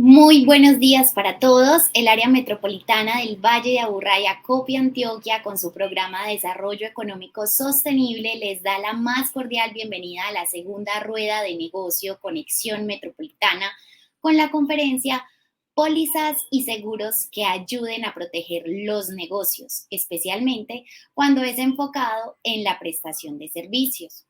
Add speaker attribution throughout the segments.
Speaker 1: Muy buenos días para todos. El área metropolitana del Valle de Aburrá y Acopio, Antioquia, con su programa de desarrollo económico sostenible, les da la más cordial bienvenida a la segunda rueda de negocio Conexión Metropolitana con la conferencia Pólizas y seguros que ayuden a proteger los negocios, especialmente cuando es enfocado en la prestación de servicios.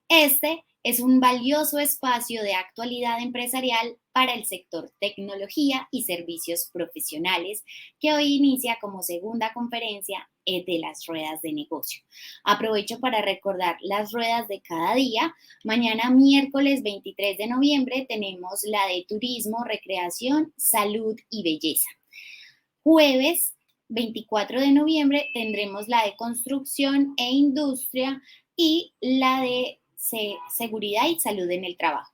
Speaker 1: Este es un valioso espacio de actualidad empresarial para el sector tecnología y servicios profesionales que hoy inicia como segunda conferencia de las ruedas de negocio. Aprovecho para recordar las ruedas de cada día. Mañana miércoles 23 de noviembre tenemos la de turismo, recreación, salud y belleza. Jueves 24 de noviembre tendremos la de construcción e industria y la de seguridad y salud en el trabajo.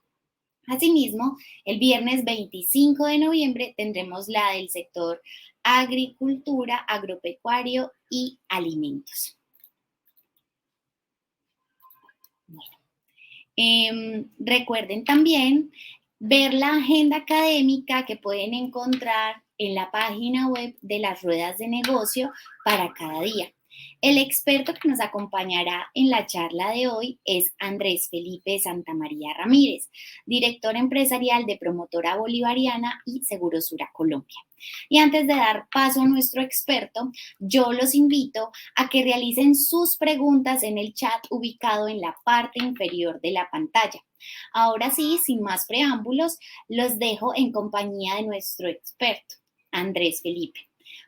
Speaker 1: Asimismo, el viernes 25 de noviembre tendremos la del sector agricultura, agropecuario y alimentos. Bueno, recuerden también ver la agenda académica que pueden encontrar en la página web de las ruedas de negocio para cada día. El experto que nos acompañará en la charla de hoy es Andrés Felipe Santamaría Ramírez, director empresarial de Promotora Bolivariana y Segurosura Colombia. Y antes de dar paso a nuestro experto, yo los invito a que realicen sus preguntas en el chat ubicado en la parte inferior de la pantalla. Ahora sí, sin más preámbulos, los dejo en compañía de nuestro experto, Andrés Felipe.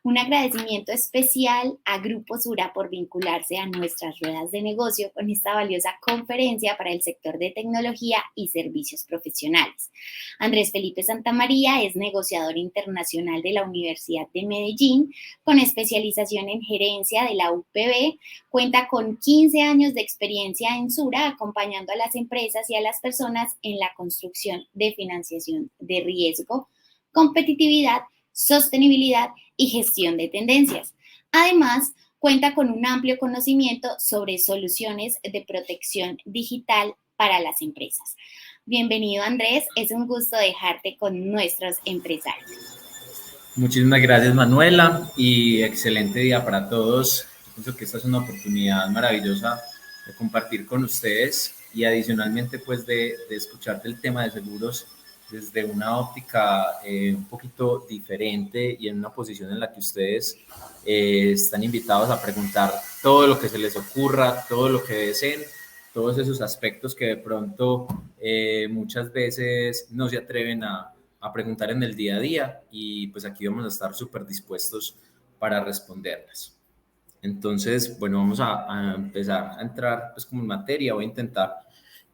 Speaker 1: Un agradecimiento especial a Grupo Sura por vincularse a nuestras ruedas de negocio con esta valiosa conferencia para el sector de tecnología y servicios profesionales. Andrés Felipe Santamaría es negociador internacional de la Universidad de Medellín, con especialización en gerencia de la UPB. Cuenta con 15 años de experiencia en Sura, acompañando a las empresas y a las personas en la construcción de financiación de riesgo, competitividad, sostenibilidad y gestión de tendencias. Además, cuenta con un amplio conocimiento sobre soluciones de protección digital para las empresas. Bienvenido, Andrés. Es un gusto dejarte con nuestros empresarios.
Speaker 2: Muchísimas gracias, Manuela, y excelente día para todos. Pienso que esta es una oportunidad maravillosa de compartir con ustedes y adicionalmente pues de escuchar del tema de seguros desde una óptica un poquito diferente y en una posición en la que ustedes están invitados a preguntar todo lo que se les ocurra, todo lo que deseen, todos esos aspectos que de pronto muchas veces no se atreven a preguntar en el día a día, y pues aquí vamos a estar súper dispuestos para responderlas. Entonces, bueno, vamos a empezar a entrar pues como en materia. Voy a intentar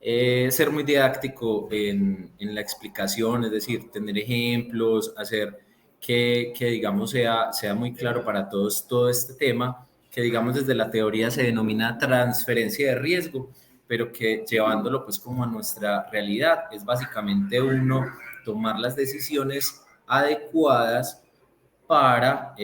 Speaker 2: ser muy didáctico en la explicación, es decir, tener ejemplos, hacer que digamos sea muy claro para todos todo este tema, que digamos desde la teoría se denomina transferencia de riesgo, pero que llevándolo pues como a nuestra realidad es básicamente uno tomar las decisiones adecuadas para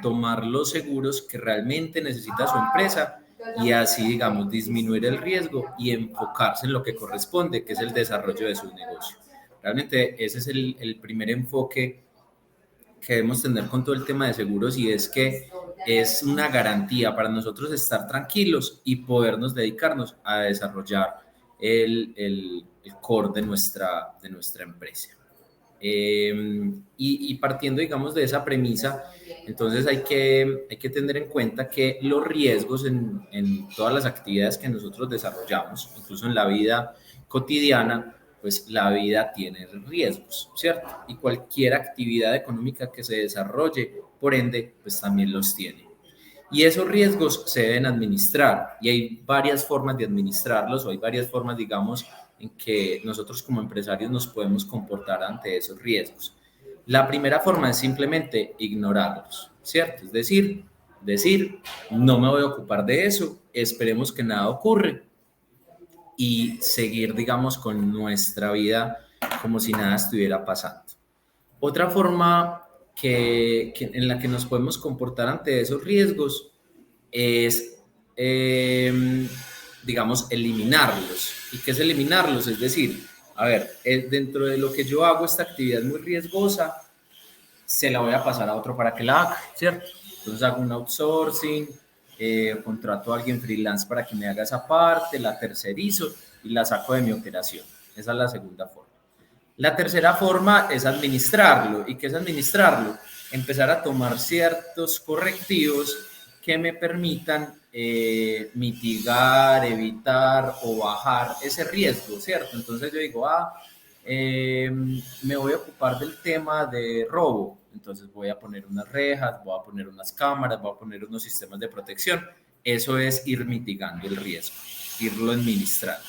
Speaker 2: tomar los seguros que realmente necesita su empresa y así, digamos, disminuir el riesgo y enfocarse en lo que corresponde, que es el desarrollo de su negocio. Realmente ese es el primer enfoque que debemos tener con todo el tema de seguros, y es que es una garantía para nosotros estar tranquilos y podernos dedicarnos a desarrollar el core de nuestra empresa. Y partiendo, digamos, de esa premisa, entonces hay que tener en cuenta que los riesgos en todas las actividades que nosotros desarrollamos, incluso en la vida cotidiana, pues la vida tiene riesgos, ¿cierto? Y cualquier actividad económica que se desarrolle, por ende, pues también los tiene. Y esos riesgos se deben administrar, y hay varias formas de administrarlos, o hay varias formas, digamos, en que nosotros como empresarios nos podemos comportar ante esos riesgos. La primera forma es simplemente ignorarlos, ¿cierto? Es decir, no me voy a ocupar de eso, esperemos que nada ocurre y seguir, digamos, con nuestra vida como si nada estuviera pasando. Otra forma en la que nos podemos comportar ante esos riesgos es, digamos, eliminarlos. ¿Y qué es eliminarlos? Es decir, a ver, dentro de lo que yo hago, esta actividad muy riesgosa, se la voy a pasar a otro para que la haga, ¿cierto? Entonces hago un outsourcing, contrato a alguien freelance para que me haga esa parte, la tercerizo y la saco de mi operación. Esa es la segunda forma. La tercera forma es administrarlo. ¿Y qué es administrarlo? Empezar a tomar ciertos correctivos que me permitan mitigar, evitar o bajar ese riesgo, ¿cierto? Entonces yo digo, me voy a ocupar del tema de robo. Entonces voy a poner unas rejas, voy a poner unas cámaras, voy a poner unos sistemas de protección. Eso es ir mitigando el riesgo, irlo administrando.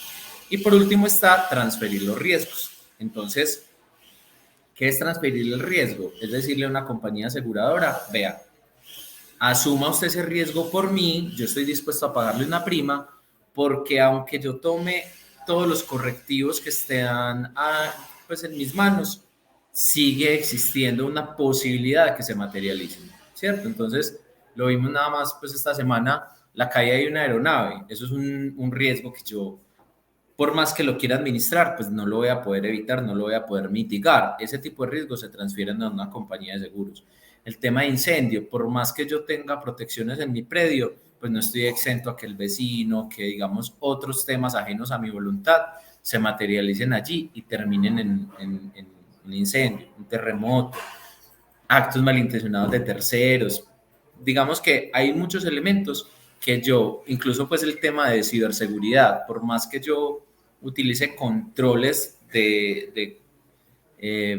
Speaker 2: Y por último está transferir los riesgos. Entonces, ¿qué es transferir el riesgo? Es decirle a una compañía aseguradora, vea, asuma usted ese riesgo por mí, yo estoy dispuesto a pagarle una prima, porque aunque yo tome todos los correctivos que estén pues en mis manos, sigue existiendo una posibilidad de que se materialicen, ¿cierto? Entonces, lo vimos nada más pues esta semana, la caída de una aeronave, eso es un riesgo que yo, por más que lo quiera administrar, pues no lo voy a poder evitar, no lo voy a poder mitigar. Ese tipo de riesgos se transfieren a una compañía de seguros. El tema de incendio, por más que yo tenga protecciones en mi predio, pues no estoy exento a que el vecino, que digamos otros temas ajenos a mi voluntad, se materialicen allí y terminen en un incendio, un terremoto, actos malintencionados de terceros. Digamos que hay muchos elementos que yo, incluso pues el tema de ciberseguridad, por más que yo utilice controles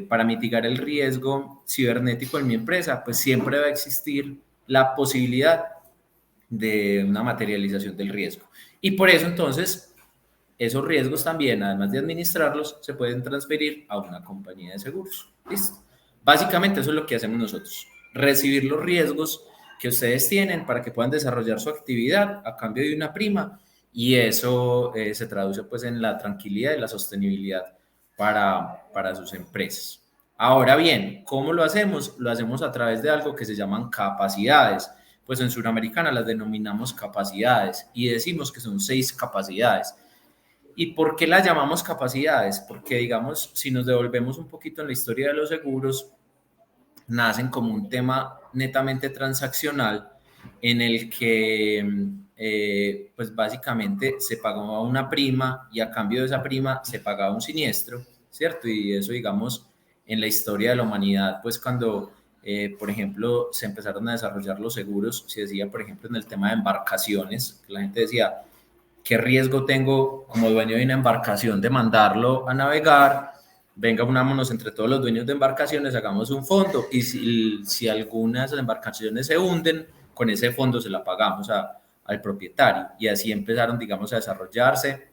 Speaker 2: para mitigar el riesgo cibernético en mi empresa, pues siempre va a existir la posibilidad de una materialización del riesgo. Y por eso entonces esos riesgos también, además de administrarlos, se pueden transferir a una compañía de seguros. ¿Listo? Básicamente eso es lo que hacemos nosotros, recibir los riesgos que ustedes tienen para que puedan desarrollar su actividad a cambio de una prima y eso se traduce pues en la tranquilidad y la sostenibilidad para sus empresas. Ahora bien, ¿cómo lo hacemos? Lo hacemos a través de algo que se llaman capacidades. Pues en Suramericana las denominamos capacidades y decimos que son 6 capacidades. ¿Y por qué las llamamos capacidades? Porque, digamos, si nos devolvemos un poquito en la historia de los seguros, nacen como un tema netamente transaccional en el que, pues básicamente se pagaba una prima y a cambio de esa prima se pagaba un siniestro, ¿cierto? Y eso, digamos, en la historia de la humanidad, pues cuando, por ejemplo, se empezaron a desarrollar los seguros, se decía, por ejemplo, en el tema de embarcaciones, que la gente decía, ¿qué riesgo tengo como dueño de una embarcación de mandarlo a navegar? Venga, unámonos entre todos los dueños de embarcaciones, hagamos un fondo y si algunas de las embarcaciones se hunden, con ese fondo se la pagamos al propietario. Y así empezaron, digamos, a desarrollarse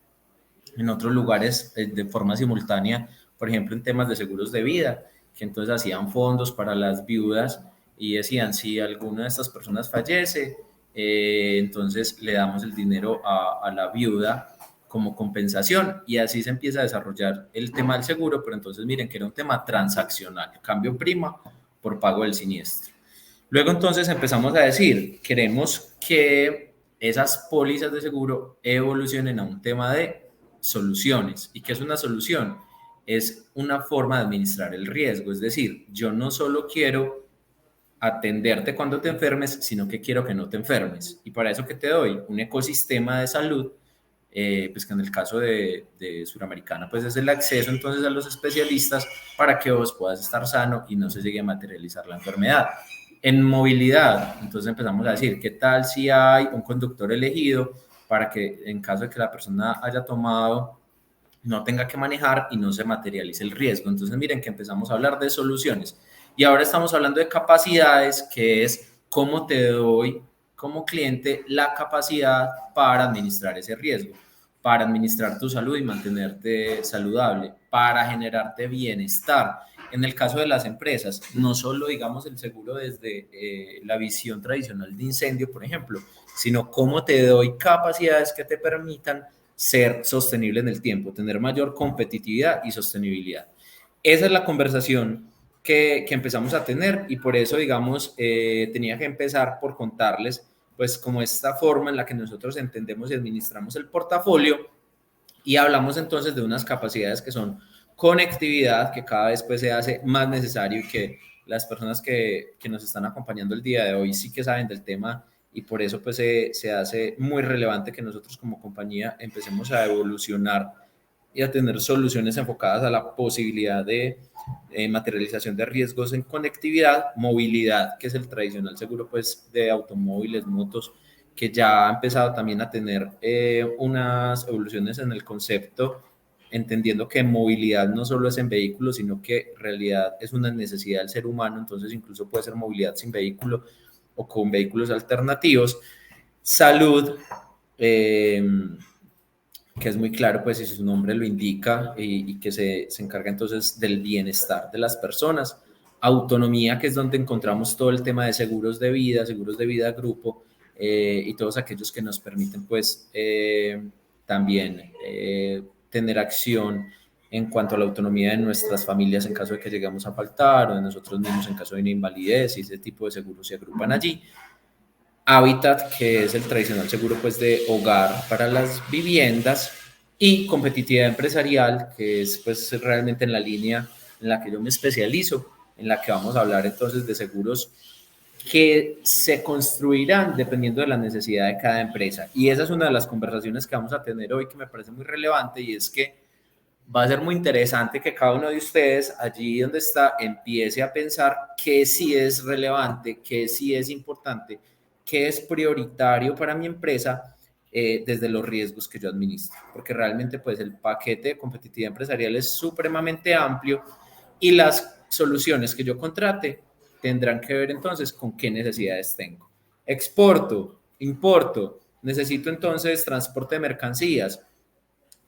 Speaker 2: en otros lugares de forma simultánea, por ejemplo, en temas de seguros de vida, que entonces hacían fondos para las viudas y decían, si alguna de estas personas fallece, entonces le damos el dinero a la viuda como compensación y así se empieza a desarrollar el tema del seguro, pero entonces miren que era un tema transaccional, cambio prima por pago del siniestro. Luego entonces empezamos a decir, queremos que esas pólizas de seguro evolucionen a un tema de soluciones. ¿Y qué es una solución? Es una forma de administrar el riesgo, es decir, yo no solo quiero atenderte cuando te enfermes, sino que quiero que no te enfermes. Y para eso que te doy un ecosistema de salud, pues que en el caso de Suramericana, pues es el acceso entonces a los especialistas para que vos puedas estar sano y no se llegue a materializar la enfermedad. En movilidad, entonces empezamos a decir, ¿qué tal si hay un conductor elegido para que en caso de que la persona haya tomado no tenga que manejar y no se materialice el riesgo? Entonces miren que empezamos a hablar de soluciones y ahora estamos hablando de capacidades, que es cómo te doy como cliente la capacidad para administrar ese riesgo, para administrar tu salud y mantenerte saludable, para generarte bienestar. En el caso de las empresas, no solo digamos el seguro desde la visión tradicional de incendio, por ejemplo, sino cómo te doy capacidades que te permitan ser sostenible en el tiempo, tener mayor competitividad y sostenibilidad. Esa es la conversación que empezamos a tener y por eso, digamos, tenía que empezar por contarles, pues, como esta forma en la que nosotros entendemos y administramos el portafolio y hablamos entonces de unas capacidades que son conectividad, que cada vez pues se hace más necesario y que las personas que nos están acompañando el día de hoy sí que saben del tema y por eso pues se hace muy relevante que nosotros como compañía empecemos a evolucionar y a tener soluciones enfocadas a la posibilidad de materialización de riesgos en conectividad, movilidad, que es el tradicional seguro pues de automóviles, motos, que ya ha empezado también a tener unas evoluciones en el concepto, entendiendo que movilidad no solo es en vehículos, sino que en realidad es una necesidad del ser humano, entonces incluso puede ser movilidad sin vehículo o con vehículos alternativos. Salud, que es muy claro, pues si su nombre lo indica y que se encarga entonces del bienestar de las personas. Autonomía, que es donde encontramos todo el tema de seguros de vida grupo y todos aquellos que nos permiten pues también tener acción en cuanto a la autonomía de nuestras familias en caso de que lleguemos a faltar o de nosotros mismos en caso de una invalidez y ese tipo de seguros se agrupan allí. Hábitat, que es el tradicional seguro pues de hogar para las viviendas, y competitividad empresarial, que es pues realmente en la línea en la que yo me especializo, en la que vamos a hablar entonces de seguros que se construirán dependiendo de la necesidad de cada empresa. Y esa es una de las conversaciones que vamos a tener hoy que me parece muy relevante, y es que va a ser muy interesante que cada uno de ustedes allí donde está empiece a pensar qué sí es relevante, qué sí es importante, qué es prioritario para mi empresa desde los riesgos que yo administro. Porque realmente pues el paquete de competitividad empresarial es supremamente amplio y las soluciones que yo contrate tendrán que ver entonces con qué necesidades tengo. Exporto, importo, necesito entonces transporte de mercancías,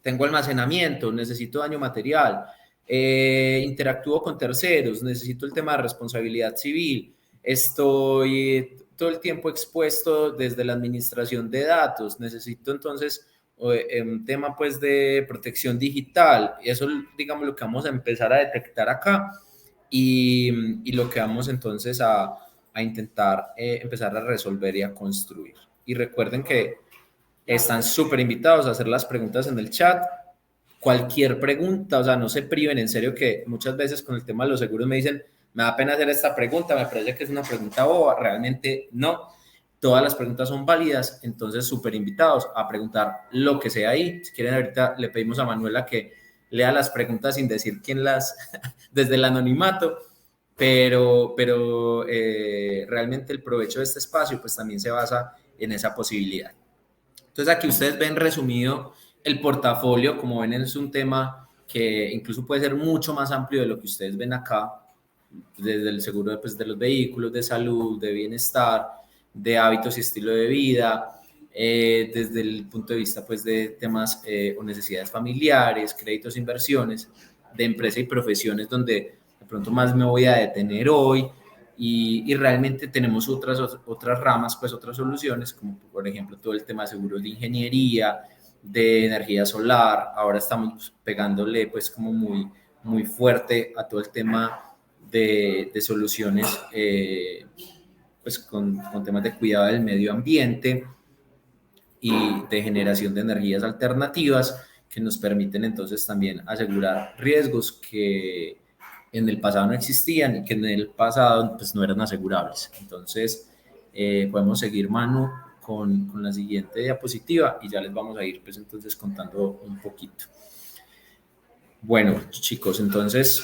Speaker 2: tengo almacenamiento, necesito daño material, interactúo con terceros, necesito el tema de responsabilidad civil, estoy todo el tiempo expuesto desde la administración de datos, necesito entonces un tema pues de protección digital, eso digamos lo que vamos a empezar a detectar acá y lo que vamos entonces a intentar empezar a resolver y a construir. Y recuerden que están súper invitados a hacer las preguntas en el chat. Cualquier pregunta, o sea, no se priven, en serio que muchas veces con el tema de los seguros me dicen, me da pena hacer esta pregunta, me parece que es una pregunta boba, realmente no. Todas las preguntas son válidas, entonces súper invitados a preguntar lo que sea ahí. Si quieren, ahorita le pedimos a Manuela que lea las preguntas sin decir quién las, desde el anonimato, pero realmente el provecho de este espacio pues también se basa en esa posibilidad. Entonces aquí ustedes ven resumido el portafolio, como ven es un tema que incluso puede ser mucho más amplio de lo que ustedes ven acá, desde el seguro de, pues, de los vehículos, de salud, de bienestar, de hábitos y estilo de vida, desde el punto de vista pues, de temas o necesidades familiares, créditos, inversiones, de empresa y profesiones, donde de pronto más me voy a detener hoy, y realmente tenemos otras ramas, pues otras soluciones, como por ejemplo todo el tema de seguros de ingeniería, de energía solar. Ahora estamos pegándole pues como muy fuerte a todo el tema de soluciones pues con temas de cuidado del medio ambiente y de generación de energías alternativas que nos permiten entonces también asegurar riesgos que en el pasado no existían y que en el pasado pues no eran asegurables. Entonces podemos seguir, Manu, con la siguiente diapositiva y ya les vamos a ir pues entonces contando un poquito. Bueno, chicos, entonces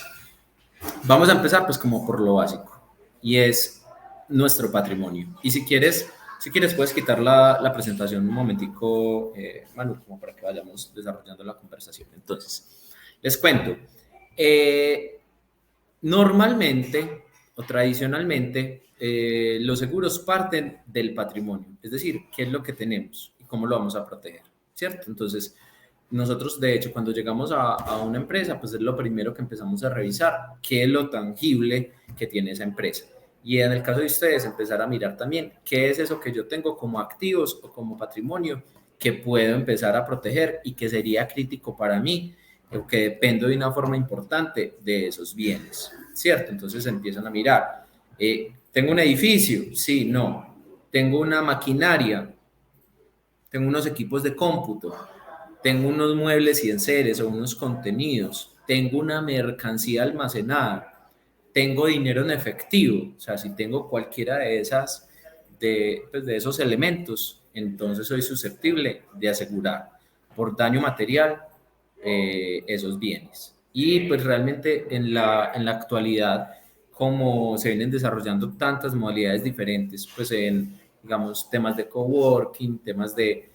Speaker 2: vamos a empezar pues como por lo básico y es nuestro patrimonio. Y si quieres puedes quitar la presentación un momentico, Manu, como para que vayamos desarrollando la conversación. Entonces, les cuento. Normalmente o tradicionalmente, los seguros parten del patrimonio, es decir, qué es lo que tenemos y cómo lo vamos a proteger, ¿cierto? Entonces, nosotros, de hecho, cuando llegamos a una empresa, pues es lo primero que empezamos a revisar, qué es lo tangible que tiene esa empresa. Y en el caso de ustedes, empezar a mirar también qué es eso que yo tengo como activos o como patrimonio que puedo empezar a proteger y que sería crítico para mí o que dependo de una forma importante de esos bienes, ¿cierto? Entonces empiezan a mirar, ¿tengo un edificio? Sí, no. ¿Tengo una maquinaria? ¿Tengo unos equipos de cómputo? ¿Tengo unos muebles y enseres o unos contenidos? tengo una mercancía almacenada, tengo dinero en efectivo, o sea, si tengo cualquiera de esas, pues, de esos elementos, entonces soy susceptible de asegurar por daño material esos bienes. Y pues realmente en la actualidad, como se vienen desarrollando tantas modalidades diferentes, pues en, digamos, temas de coworking, temas de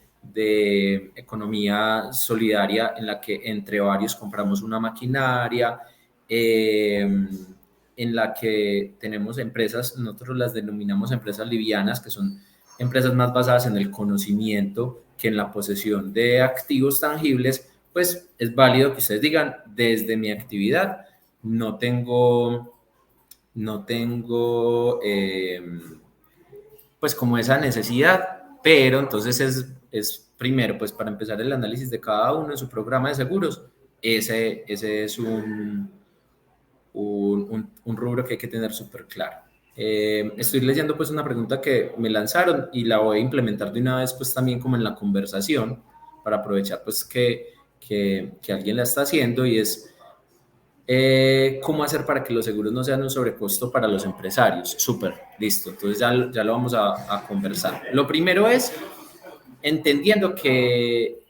Speaker 2: economía solidaria en la que entre varios compramos una maquinaria, en la que tenemos empresas, nosotros las denominamos empresas livianas, que son empresas más basadas en el conocimiento que en la posesión de activos tangibles, pues es válido que ustedes digan, desde mi actividad no tengo, no tengo pues como esa necesidad, pero entonces es primero, pues para empezar el análisis de cada uno en su programa de seguros, ese es un rubro que hay que tener súper claro. Estoy leyendo pues una pregunta que me lanzaron y la voy a implementar de una vez pues también como en la conversación para aprovechar pues que alguien la está haciendo y es ¿cómo hacer para que los seguros no sean un sobrecosto para los empresarios? Súper, listo. Entonces ya lo vamos a conversar. Lo primero es entendiendo que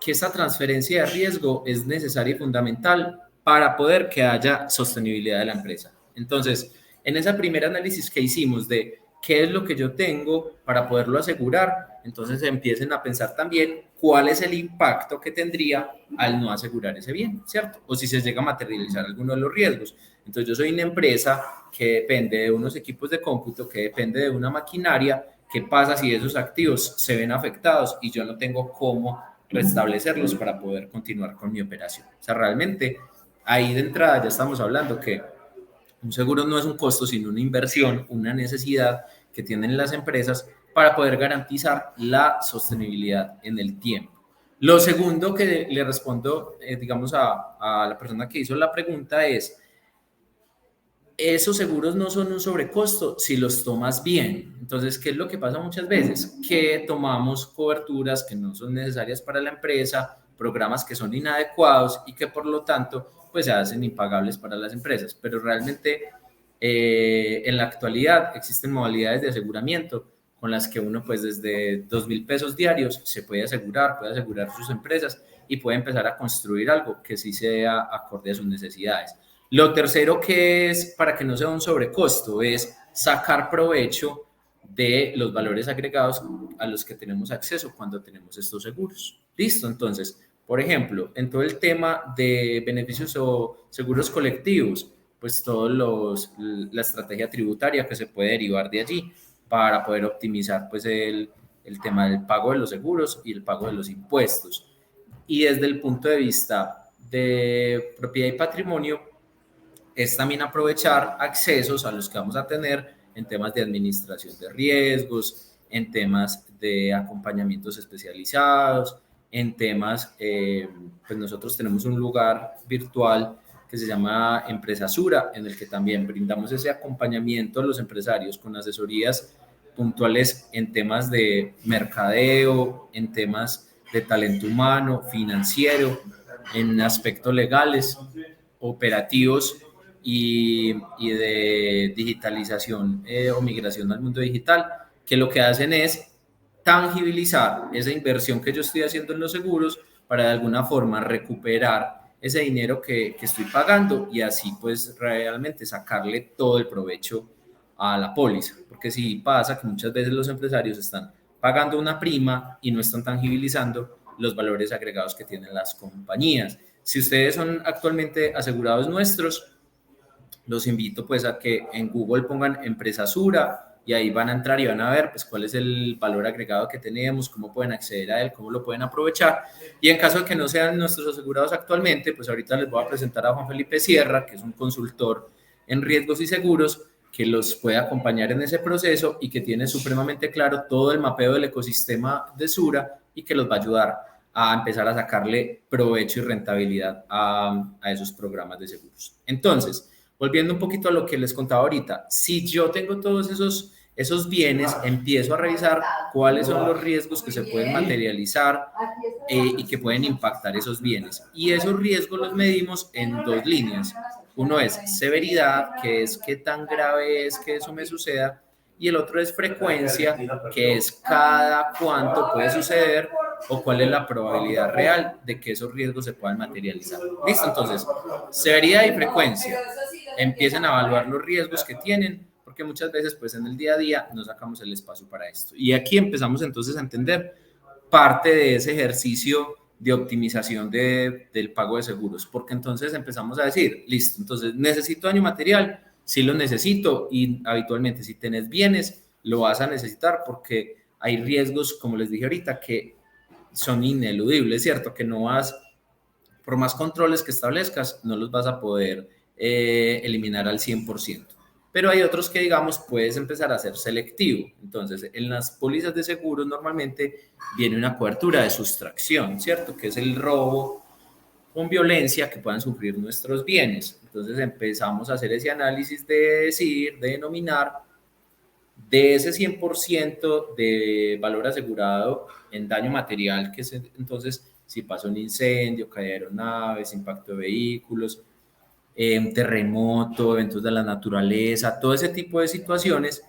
Speaker 2: esta transferencia de riesgo es necesaria y fundamental para poder que haya sostenibilidad de la empresa. Entonces, en ese primer análisis que hicimos de qué es lo que yo tengo para poderlo asegurar, entonces empiecen a pensar también cuál es el impacto que tendría al no asegurar ese bien, ¿cierto? O si se llega a materializar alguno de los riesgos. Entonces, yo soy una empresa que depende de unos equipos de cómputo, que depende de una maquinaria. ¿Qué pasa si esos activos se ven afectados y yo no tengo cómo restablecerlos para poder continuar con mi operación? O sea, realmente ahí de entrada ya estamos hablando que un seguro no es un costo, sino una inversión, una necesidad que tienen las empresas para poder garantizar la sostenibilidad en el tiempo. Lo segundo que le respondo, digamos, a la persona que hizo la pregunta es, esos seguros no son un sobrecosto si los tomas bien. Entonces, ¿qué es lo que pasa muchas veces? Que tomamos coberturas que no son necesarias para la empresa, programas que son inadecuados y que por lo tanto pues se hacen impagables para las empresas. Pero realmente en la actualidad existen modalidades de aseguramiento con las que uno pues desde 2.000 pesos diarios se puede asegurar sus empresas y puede empezar a construir algo que sí sea acorde a sus necesidades. Lo tercero que es, para que no sea un sobrecosto, es sacar provecho de los valores agregados a los que tenemos acceso cuando tenemos estos seguros. Listo, entonces, por ejemplo, en todo el tema de beneficios o seguros colectivos, pues la estrategia tributaria que se puede derivar de allí para poder optimizar pues el tema del pago de los seguros y el pago de los impuestos. Y desde el punto de vista de propiedad y patrimonio, es también aprovechar accesos a los que vamos a tener en temas de administración de riesgos, en temas de acompañamientos especializados, en temas, pues nosotros tenemos un lugar virtual que se llama Empresa Sura, en el que también brindamos ese acompañamiento a los empresarios con asesorías puntuales en temas de mercadeo, en temas de talento humano, financiero, en aspectos legales, operativos y de digitalización o migración al mundo digital, que lo que hacen es tangibilizar esa inversión que yo estoy haciendo en los seguros para de alguna forma recuperar ese dinero que estoy pagando y así pues realmente sacarle todo el provecho a la póliza, porque sí pasa que muchas veces los empresarios están pagando una prima y no están tangibilizando los valores agregados que tienen las compañías. Si ustedes son actualmente asegurados nuestros, los invito pues a que en Google pongan Empresa Sura y ahí van a entrar y van a ver pues cuál es el valor agregado que tenemos, cómo pueden acceder a él, cómo lo pueden aprovechar. Y en caso de que no sean nuestros asegurados actualmente, pues ahorita les voy a presentar a Juan Felipe Sierra, que es un consultor en riesgos y seguros, que los puede acompañar en ese proceso y que tiene supremamente claro todo el mapeo del ecosistema de Sura y que los va a ayudar a empezar a sacarle provecho y rentabilidad a esos programas de seguros. Entonces, volviendo un poquito a lo que les contaba ahorita, si yo tengo todos esos esos bienes empiezo a revisar cuáles son los riesgos que se pueden materializar y que pueden impactar esos bienes. Y esos riesgos los medimos en dos líneas. Uno es severidad, que es qué tan grave es que eso me suceda, y el otro es frecuencia, que es cada cuánto puede suceder o cuál es la probabilidad real de que esos riesgos se puedan materializar. Listo, entonces, severidad y frecuencia. Empiecen a evaluar los riesgos que tienen, porque muchas veces pues en el día a día no sacamos el espacio para esto. Y aquí empezamos entonces a entender parte de ese ejercicio de optimización del pago de seguros, porque entonces empezamos a decir, listo, entonces necesito daño material, sí lo necesito, y habitualmente si tenés bienes, lo vas a necesitar porque hay riesgos, como les dije ahorita, que son ineludibles, ¿cierto? Que no vas, por más controles que establezcas, no los vas a poder eliminar al 100%. Pero hay otros que, digamos, puedes empezar a ser selectivo. Entonces, en las pólizas de seguros normalmente viene una cobertura de sustracción, ¿cierto? Que es el robo con violencia que puedan sufrir nuestros bienes. Entonces, empezamos a hacer ese análisis de decir, de denominar, de ese 100% de valor asegurado en daño material, que es entonces si pasó un incendio, cayeron naves, impacto de vehículos, terremoto, eventos de la naturaleza, todo ese tipo de situaciones.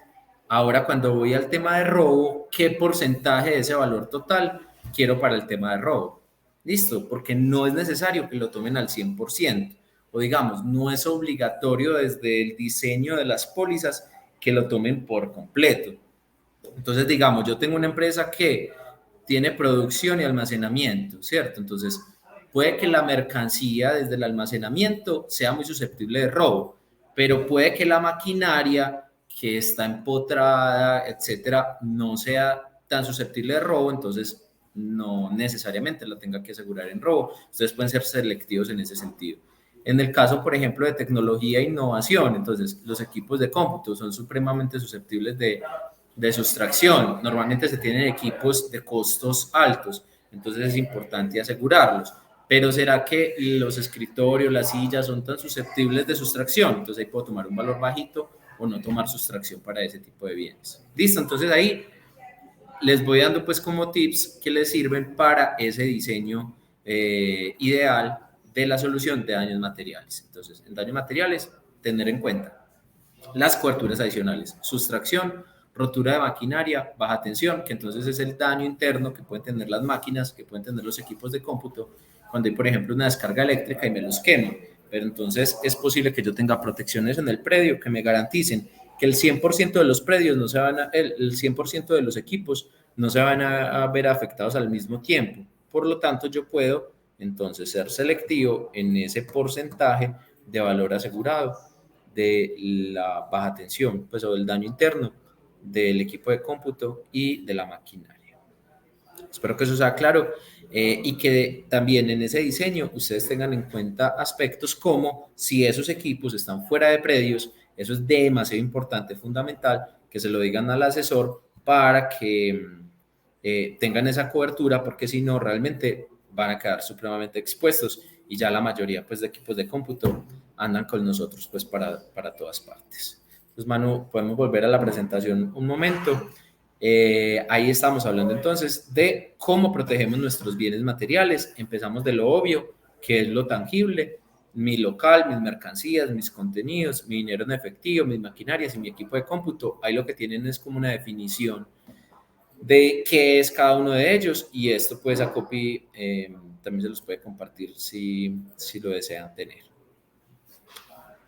Speaker 2: Ahora, cuando voy al tema de robo, ¿qué porcentaje de ese valor total quiero para el tema de robo? Listo, porque no es necesario que lo tomen al 100%, o digamos, no es obligatorio desde el diseño de las pólizas que lo tomen por completo. Entonces, digamos, yo tengo una empresa que tiene producción y almacenamiento, ¿cierto? Entonces, puede que la mercancía desde el almacenamiento sea muy susceptible de robo, pero puede que la maquinaria que está empotrada, etcétera, no sea tan susceptible de robo, entonces no necesariamente la tenga que asegurar en robo. Ustedes pueden ser selectivos en ese sentido. En el caso, por ejemplo, de tecnología e innovación, entonces los equipos de cómputo son supremamente susceptibles de sustracción. Normalmente se tienen equipos de costos altos, entonces es importante asegurarlos. Pero ¿será que los escritorios, las sillas son tan susceptibles de sustracción? Entonces ahí puedo tomar un valor bajito o no tomar sustracción para ese tipo de bienes. Listo, entonces ahí les voy dando pues como tips que les sirven para ese diseño ideal de la solución de daños materiales. Entonces, en daños materiales, tener en cuenta las coberturas adicionales, sustracción, rotura de maquinaria, baja tensión, que entonces es el daño interno que pueden tener las máquinas, que pueden tener los equipos de cómputo, cuando hay, por ejemplo, una descarga eléctrica y me los quemo. Pero entonces es posible que yo tenga protecciones en el predio que me garanticen que el 100% de los predios no se van a, el 100% de los equipos no se van a ver afectados al mismo tiempo. Por lo tanto, yo puedo entonces ser selectivo en ese porcentaje de valor asegurado de la baja tensión, pues, o del daño interno del equipo de cómputo y de la maquinaria. Espero que eso sea claro y que también en ese diseño ustedes tengan en cuenta aspectos como si esos equipos están fuera de predios, eso es demasiado importante, fundamental, que se lo digan al asesor para que tengan esa cobertura, porque si no, realmente van a quedar supremamente expuestos y ya la mayoría pues, de equipos de cómputo andan con nosotros pues, para todas partes. Entonces, Manu, podemos volver a la presentación un momento. Ahí estamos hablando entonces de cómo protegemos nuestros bienes materiales. Empezamos de lo obvio, que es lo tangible, mi local, mis mercancías, mis contenidos, mi dinero en efectivo, mis maquinarias y mi equipo de cómputo. Ahí lo que tienen es como una definición de qué es cada uno de ellos, y esto pues a copy también se los puede compartir si lo desean tener.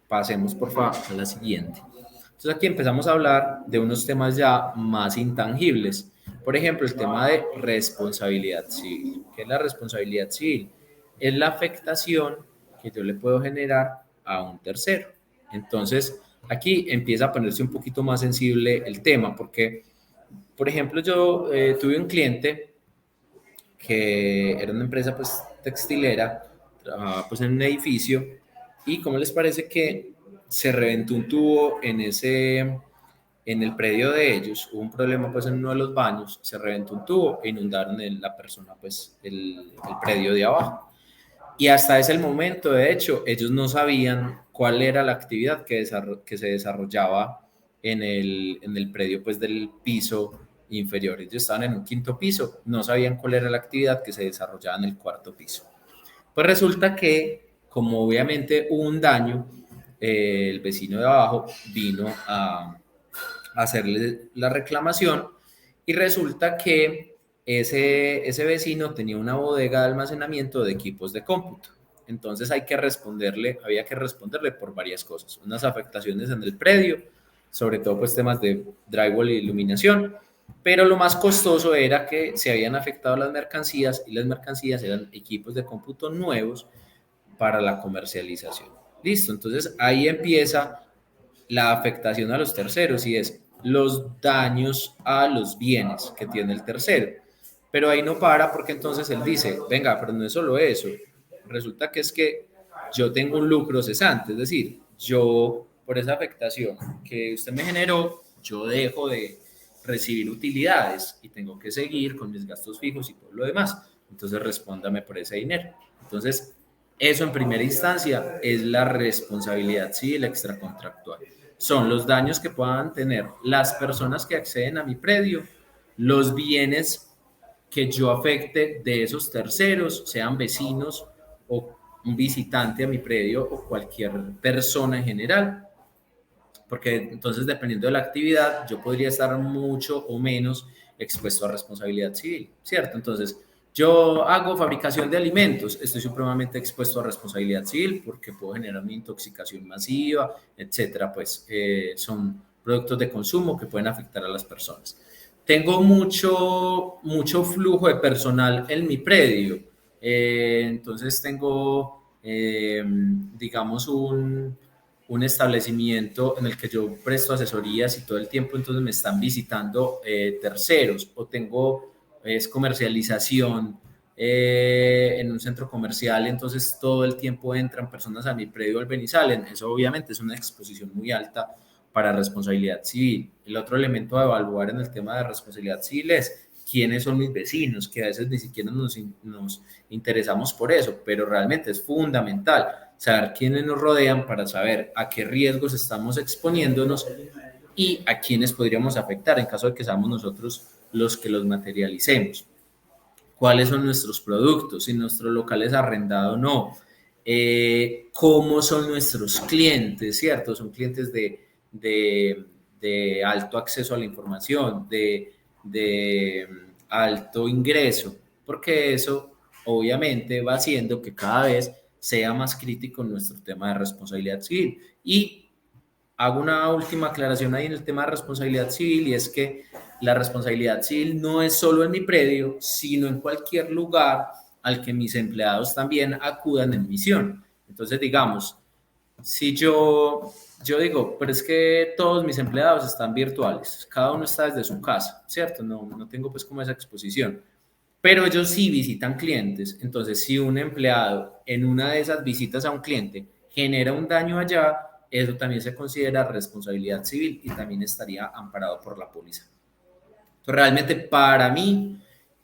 Speaker 2: Pasemos por favor a la siguiente. Entonces aquí empezamos a hablar de unos temas ya más intangibles. Por ejemplo, el tema de responsabilidad civil. ¿Qué es la responsabilidad civil? Es la afectación que yo le puedo generar a un tercero. Entonces, aquí empieza a ponerse un poquito más sensible el tema, porque, por ejemplo, yo tuve un cliente que era una empresa pues textilera, trabajaba pues en un edificio, y ¿cómo les parece que se reventó un tubo en el predio de ellos? Hubo un problema pues en uno de los baños, se reventó un tubo e inundaron la persona pues el predio de abajo. Y hasta ese momento, de hecho, ellos no sabían cuál era la actividad que se desarrollaba en el predio pues del piso inferior. Ellos estaban en un quinto piso, no sabían cuál era la actividad que se desarrollaba en el cuarto piso. Pues resulta que, como obviamente hubo un daño, el vecino de abajo vino a hacerle la reclamación y resulta que ese vecino tenía una bodega de almacenamiento de equipos de cómputo. Entonces había que responderle por varias cosas, unas afectaciones en el predio, sobre todo pues temas de drywall y iluminación, pero lo más costoso era que se habían afectado las mercancías y las mercancías eran equipos de cómputo nuevos para la comercialización. Listo, entonces ahí empieza la afectación a los terceros y es los daños a los bienes que tiene el tercero. Pero ahí no para porque entonces él dice, venga, pero no es solo eso, resulta que es que yo tengo un lucro cesante, es decir, yo por esa afectación que usted me generó, yo dejo de recibir utilidades y tengo que seguir con mis gastos fijos y todo lo demás. Entonces respóndame por ese dinero. Entonces, eso en primera instancia es la responsabilidad civil extracontractual. Son los daños que puedan tener las personas que acceden a mi predio, los bienes que yo afecte de esos terceros, sean vecinos o un visitante a mi predio o cualquier persona en general, porque entonces dependiendo de la actividad yo podría estar mucho o menos expuesto a responsabilidad civil, ¿cierto? Entonces, yo hago fabricación de alimentos, estoy supremamente expuesto a responsabilidad civil porque puedo generar una intoxicación masiva, etcétera, pues son productos de consumo que pueden afectar a las personas. Tengo mucho flujo de personal en mi predio, entonces tengo, digamos, un establecimiento en el que yo presto asesorías y todo el tiempo entonces me están visitando terceros o tengo comercialización en un centro comercial, entonces todo el tiempo entran personas a mi predio, vuelven y salen. Eso obviamente es una exposición muy alta para responsabilidad civil. El otro elemento a evaluar en el tema de responsabilidad civil es quiénes son mis vecinos, que a veces ni siquiera nos interesamos por eso, pero realmente es fundamental saber quiénes nos rodean para saber a qué riesgos estamos exponiéndonos y a quiénes podríamos afectar en caso de que seamos nosotros los que los materialicemos. ¿Cuáles son nuestros productos? Si nuestro local es arrendado o no. ¿Cómo son nuestros clientes? ¿Cierto? Son clientes de alto acceso a la información, de alto ingreso, porque eso obviamente va haciendo que cada vez sea más crítico nuestro tema de responsabilidad civil. Y hago una última aclaración ahí en el tema de responsabilidad civil y es que la responsabilidad civil no es solo en mi predio, sino en cualquier lugar al que mis empleados también acudan en misión. Entonces, digamos, si yo digo, pero es que todos mis empleados están virtuales, cada uno está desde su casa, ¿cierto? No tengo pues como esa exposición, pero ellos sí visitan clientes. Entonces, si un empleado en una de esas visitas a un cliente genera un daño allá, eso también se considera responsabilidad civil y también estaría amparado por la póliza. Entonces, realmente para mí,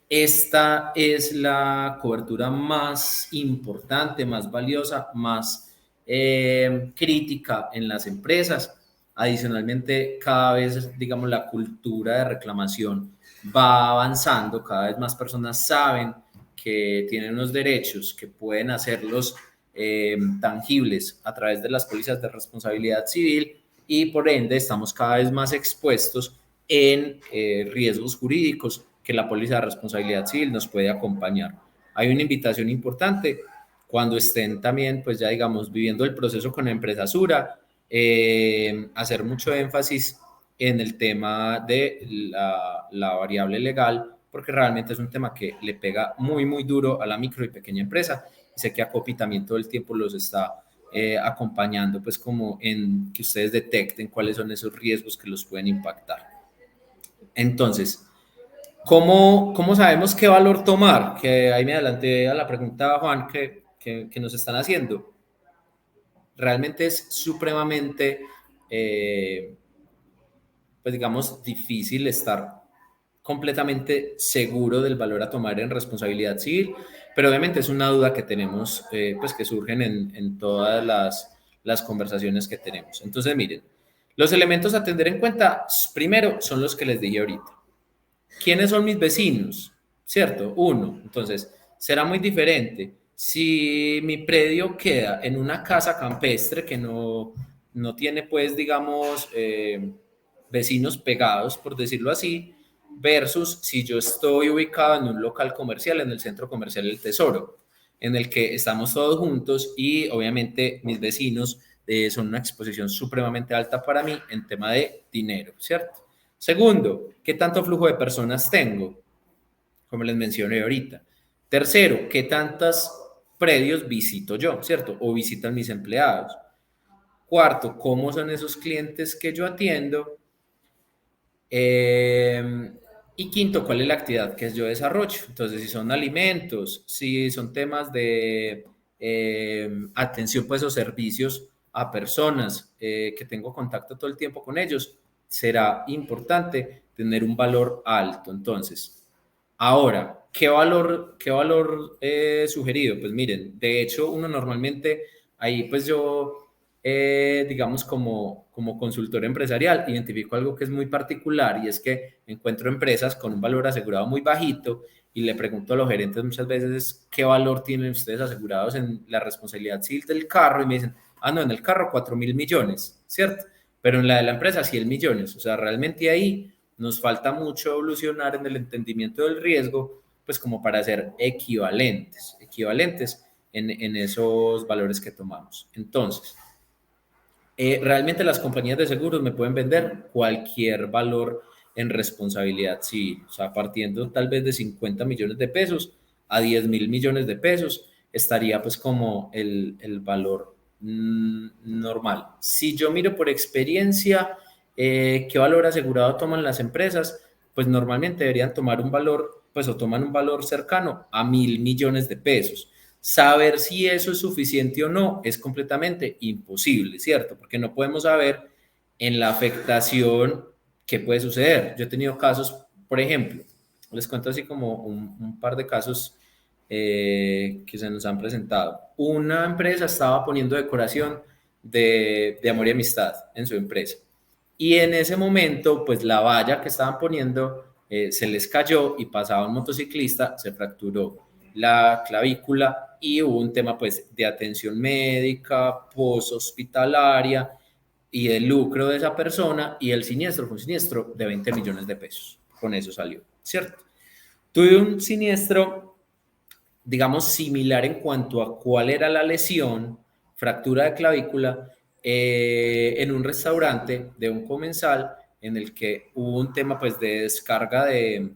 Speaker 2: esta es la cobertura más importante, más valiosa, más crítica en las empresas. Adicionalmente, cada vez, digamos, la cultura de reclamación va avanzando, cada vez más personas saben que tienen unos derechos, que pueden hacerlos tangibles a través de las pólizas de responsabilidad civil y por ende estamos cada vez más expuestos en riesgos jurídicos que la póliza de responsabilidad civil nos puede acompañar. Hay una invitación importante cuando estén también, pues ya digamos, viviendo el proceso con la empresa Sura, hacer mucho énfasis en el tema de la variable legal, porque realmente es un tema que le pega muy duro a la micro y pequeña empresa. Y sé que Acopi también todo el tiempo los está acompañando, pues como en que ustedes detecten cuáles son esos riesgos que los pueden impactar. Entonces, ¿cómo sabemos qué valor tomar? Que ahí me adelanté a la pregunta, Juan, que nos están haciendo. Realmente es supremamente, pues digamos, difícil estar completamente seguro del valor a tomar en responsabilidad civil, pero obviamente es una duda que tenemos, pues que surgen en todas las conversaciones que tenemos. Entonces, miren, Los elementos a tener en cuenta, primero, son los que les dije ahorita. ¿Quiénes son mis vecinos? ¿Cierto? Uno. Entonces, será muy diferente si mi predio queda en una casa campestre que no tiene, pues, digamos, vecinos pegados, por decirlo así, versus si yo estoy ubicado en un local comercial, en el centro comercial El Tesoro, en el que estamos todos juntos y obviamente mis vecinos son una exposición supremamente alta para mí en tema de dinero, ¿cierto? Segundo, ¿qué tanto flujo de personas tengo? Como les mencioné ahorita. Tercero, ¿qué tantos predios visito yo, ¿cierto? O visitan mis empleados. Cuarto, ¿cómo son esos clientes que yo atiendo? Y quinto, ¿cuál es la actividad que yo desarrollo? Entonces, si son alimentos, si son temas de atención pues, o servicios a personas que tengo contacto todo el tiempo con ellos, será importante tener un valor alto. Entonces, ahora, ¿qué valor sugerido? Pues miren, de hecho, uno normalmente, ahí pues yo, digamos, como consultor empresarial, identifico algo que es muy particular y es que encuentro empresas con un valor asegurado muy bajito y le pregunto a los gerentes muchas veces qué valor tienen ustedes asegurados en la responsabilidad civil del carro y me dicen, no, en el carro 4.000 millones, ¿cierto? Pero en la de la empresa 100 millones, o sea, realmente ahí nos falta mucho evolucionar en el entendimiento del riesgo, pues como para ser equivalentes en esos valores que tomamos. Entonces, realmente las compañías de seguros me pueden vender cualquier valor en responsabilidad civil, o sea, partiendo tal vez de 50 millones de pesos a 10.000 millones de pesos, estaría pues como el valor normal. Si yo miro por experiencia, ¿qué valor asegurado toman las empresas? Pues normalmente deberían tomar un valor, pues o toman un valor cercano a 1.000 millones de pesos. Saber si eso es suficiente o no es completamente imposible, ¿cierto? Porque no podemos saber en la afectación qué puede suceder. Yo he tenido casos, por ejemplo, les cuento así como un par de casos que se nos han presentado. Una empresa estaba poniendo decoración de amor y amistad en su empresa. Y en ese momento, pues la valla que estaban poniendo se les cayó y pasaba un motociclista, se fracturó la clavícula y hubo un tema pues de atención médica, post-hospitalaria y de lucro de esa persona y el siniestro fue un siniestro de 20 millones de pesos. Con eso salió, ¿cierto? Tuve un siniestro, digamos, similar en cuanto a cuál era la lesión, fractura de clavícula, en un restaurante de un comensal en el que hubo un tema pues de descarga de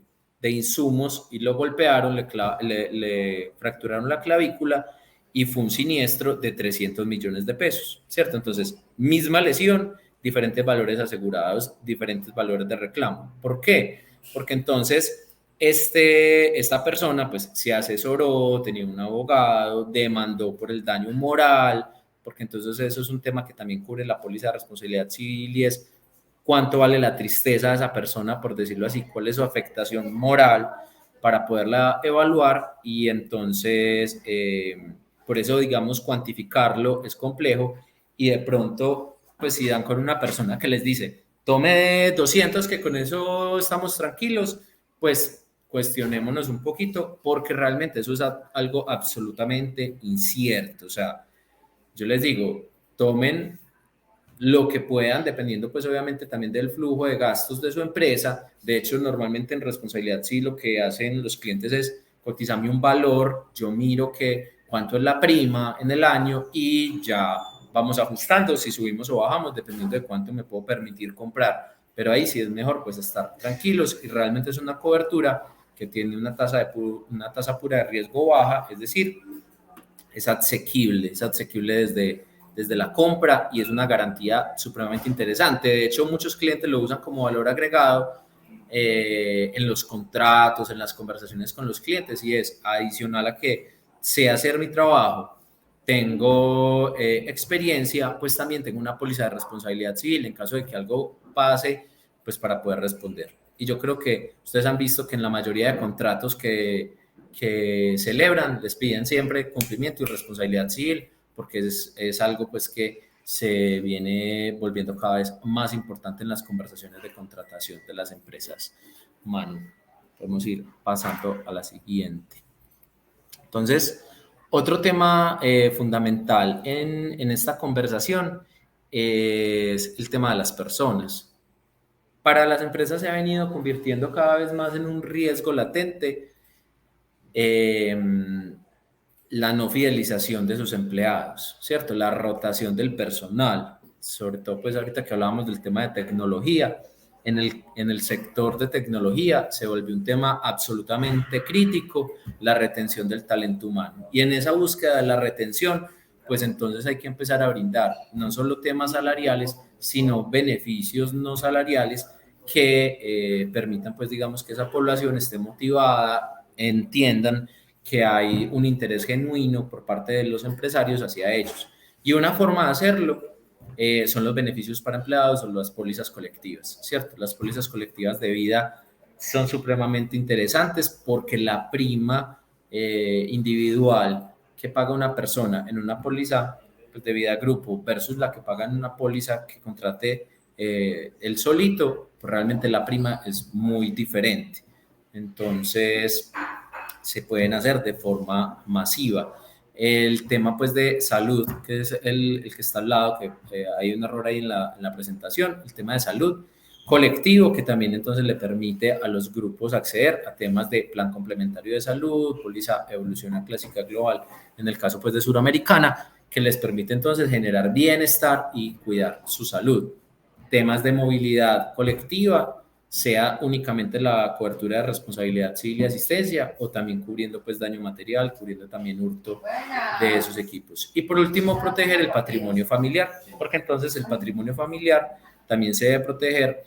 Speaker 2: insumos y lo golpearon, le fracturaron la clavícula y fue un siniestro de 300 millones de pesos, ¿cierto? Entonces, misma lesión, diferentes valores asegurados, diferentes valores de reclamo. ¿Por qué? Porque entonces esta persona pues se asesoró, tenía un abogado, demandó por el daño moral, porque entonces eso es un tema que también cubre la póliza de responsabilidad civil y es cuánto vale la tristeza de esa persona, por decirlo así, cuál es su afectación moral para poderla evaluar y entonces por eso digamos cuantificarlo es complejo y de pronto pues si dan con una persona que les dice tome 200 que con eso estamos tranquilos, pues cuestionémonos un poquito porque realmente eso es algo absolutamente incierto. O sea, yo les digo, tomen lo que puedan, dependiendo pues obviamente también del flujo de gastos de su empresa. De hecho, normalmente en responsabilidad sí lo que hacen los clientes es cotizarme un valor, yo miro que cuánto es la prima en el año y ya vamos ajustando si subimos o bajamos dependiendo de cuánto me puedo permitir comprar. Pero ahí sí es mejor pues estar tranquilos y realmente es una cobertura que tiene una tasa pura de riesgo baja, es decir, es asequible desde la compra y es una garantía supremamente interesante. De hecho, muchos clientes lo usan como valor agregado en los contratos, en las conversaciones con los clientes y es adicional a que sé hacer mi trabajo, tengo experiencia, pues también tengo una póliza de responsabilidad civil en caso de que algo pase, pues para poder responder. Y yo creo que ustedes han visto que en la mayoría de contratos que celebran les piden siempre cumplimiento y responsabilidad civil porque es algo pues que se viene volviendo cada vez más importante en las conversaciones de contratación de las empresas. Manu, podemos ir pasando a la siguiente. Entonces, otro tema fundamental en esta conversación es el tema de las personas. Para las empresas se ha venido convirtiendo cada vez más en un riesgo latente la no fidelización de sus empleados, ¿cierto? La rotación del personal, sobre todo pues ahorita que hablábamos del tema de tecnología, en el sector de tecnología se volvió un tema absolutamente crítico la retención del talento humano. Y en esa búsqueda de la retención, pues entonces hay que empezar a brindar no solo temas salariales, sino beneficios no salariales que permitan, pues digamos, que esa población esté motivada, entiendan que hay un interés genuino por parte de los empresarios hacia ellos. Y una forma de hacerlo son los beneficios para empleados o las pólizas colectivas, ¿cierto? Las pólizas colectivas de vida son supremamente interesantes porque la prima individual que paga una persona en una póliza pues, de vida grupo versus la que paga en una póliza que contrate el solito, pues realmente la prima es muy diferente. Entonces, se pueden hacer de forma masiva. El tema pues de salud, que es el que está al lado, que hay un error ahí en la presentación, el tema de salud colectivo, que también entonces le permite a los grupos acceder a temas de plan complementario de salud, póliza evolución clásica global, en el caso pues de Suramericana, que les permite entonces generar bienestar y cuidar su salud. Temas de movilidad colectiva, sea únicamente la cobertura de responsabilidad civil y asistencia o también cubriendo pues daño material, cubriendo también hurto de esos equipos. Y por último, proteger el patrimonio familiar, porque entonces el patrimonio familiar también se debe proteger,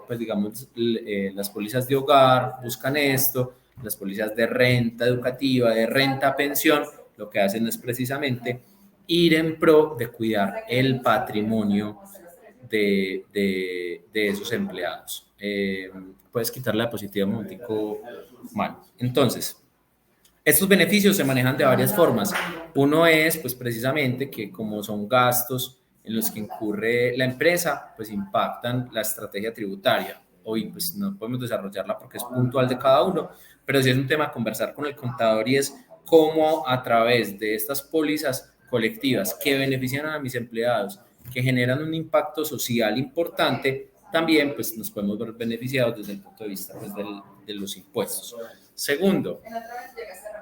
Speaker 2: pues digamos, las pólizas de hogar buscan esto, las pólizas de renta educativa, de renta pensión, lo que hacen es precisamente ir en pro de cuidar el patrimonio de esos empleados. Puedes quitar la diapositiva un momentico, mal. Entonces, estos beneficios se manejan de varias formas. Uno es, pues precisamente, que como son gastos en los que incurre la empresa, pues impactan la estrategia tributaria. Hoy, pues no podemos desarrollarla porque es puntual de cada uno, pero sí es un tema a conversar con el contador y es cómo a través de estas pólizas colectivas que benefician a mis empleados, que generan un impacto social importante, también pues nos podemos ver beneficiados desde el punto de vista pues, de los impuestos. Segundo,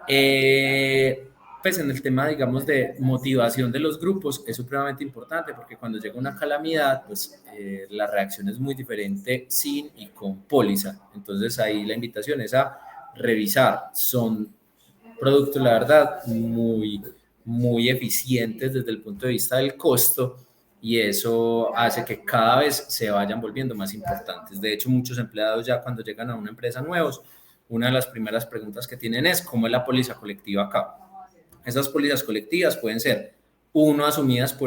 Speaker 2: pues en el tema, digamos, de motivación de los grupos es supremamente importante porque cuando llega una calamidad, pues la reacción es muy diferente sin y con póliza. Entonces ahí la invitación es a revisar. Son productos, la verdad, muy eficientes desde el punto de vista del costo y eso hace que cada vez se vayan volviendo más importantes. De hecho, muchos empleados ya cuando llegan a una empresa nuevos, una de las primeras preguntas que tienen es ¿cómo es la póliza colectiva acá? Esas pólizas colectivas pueden ser, uno, asumidas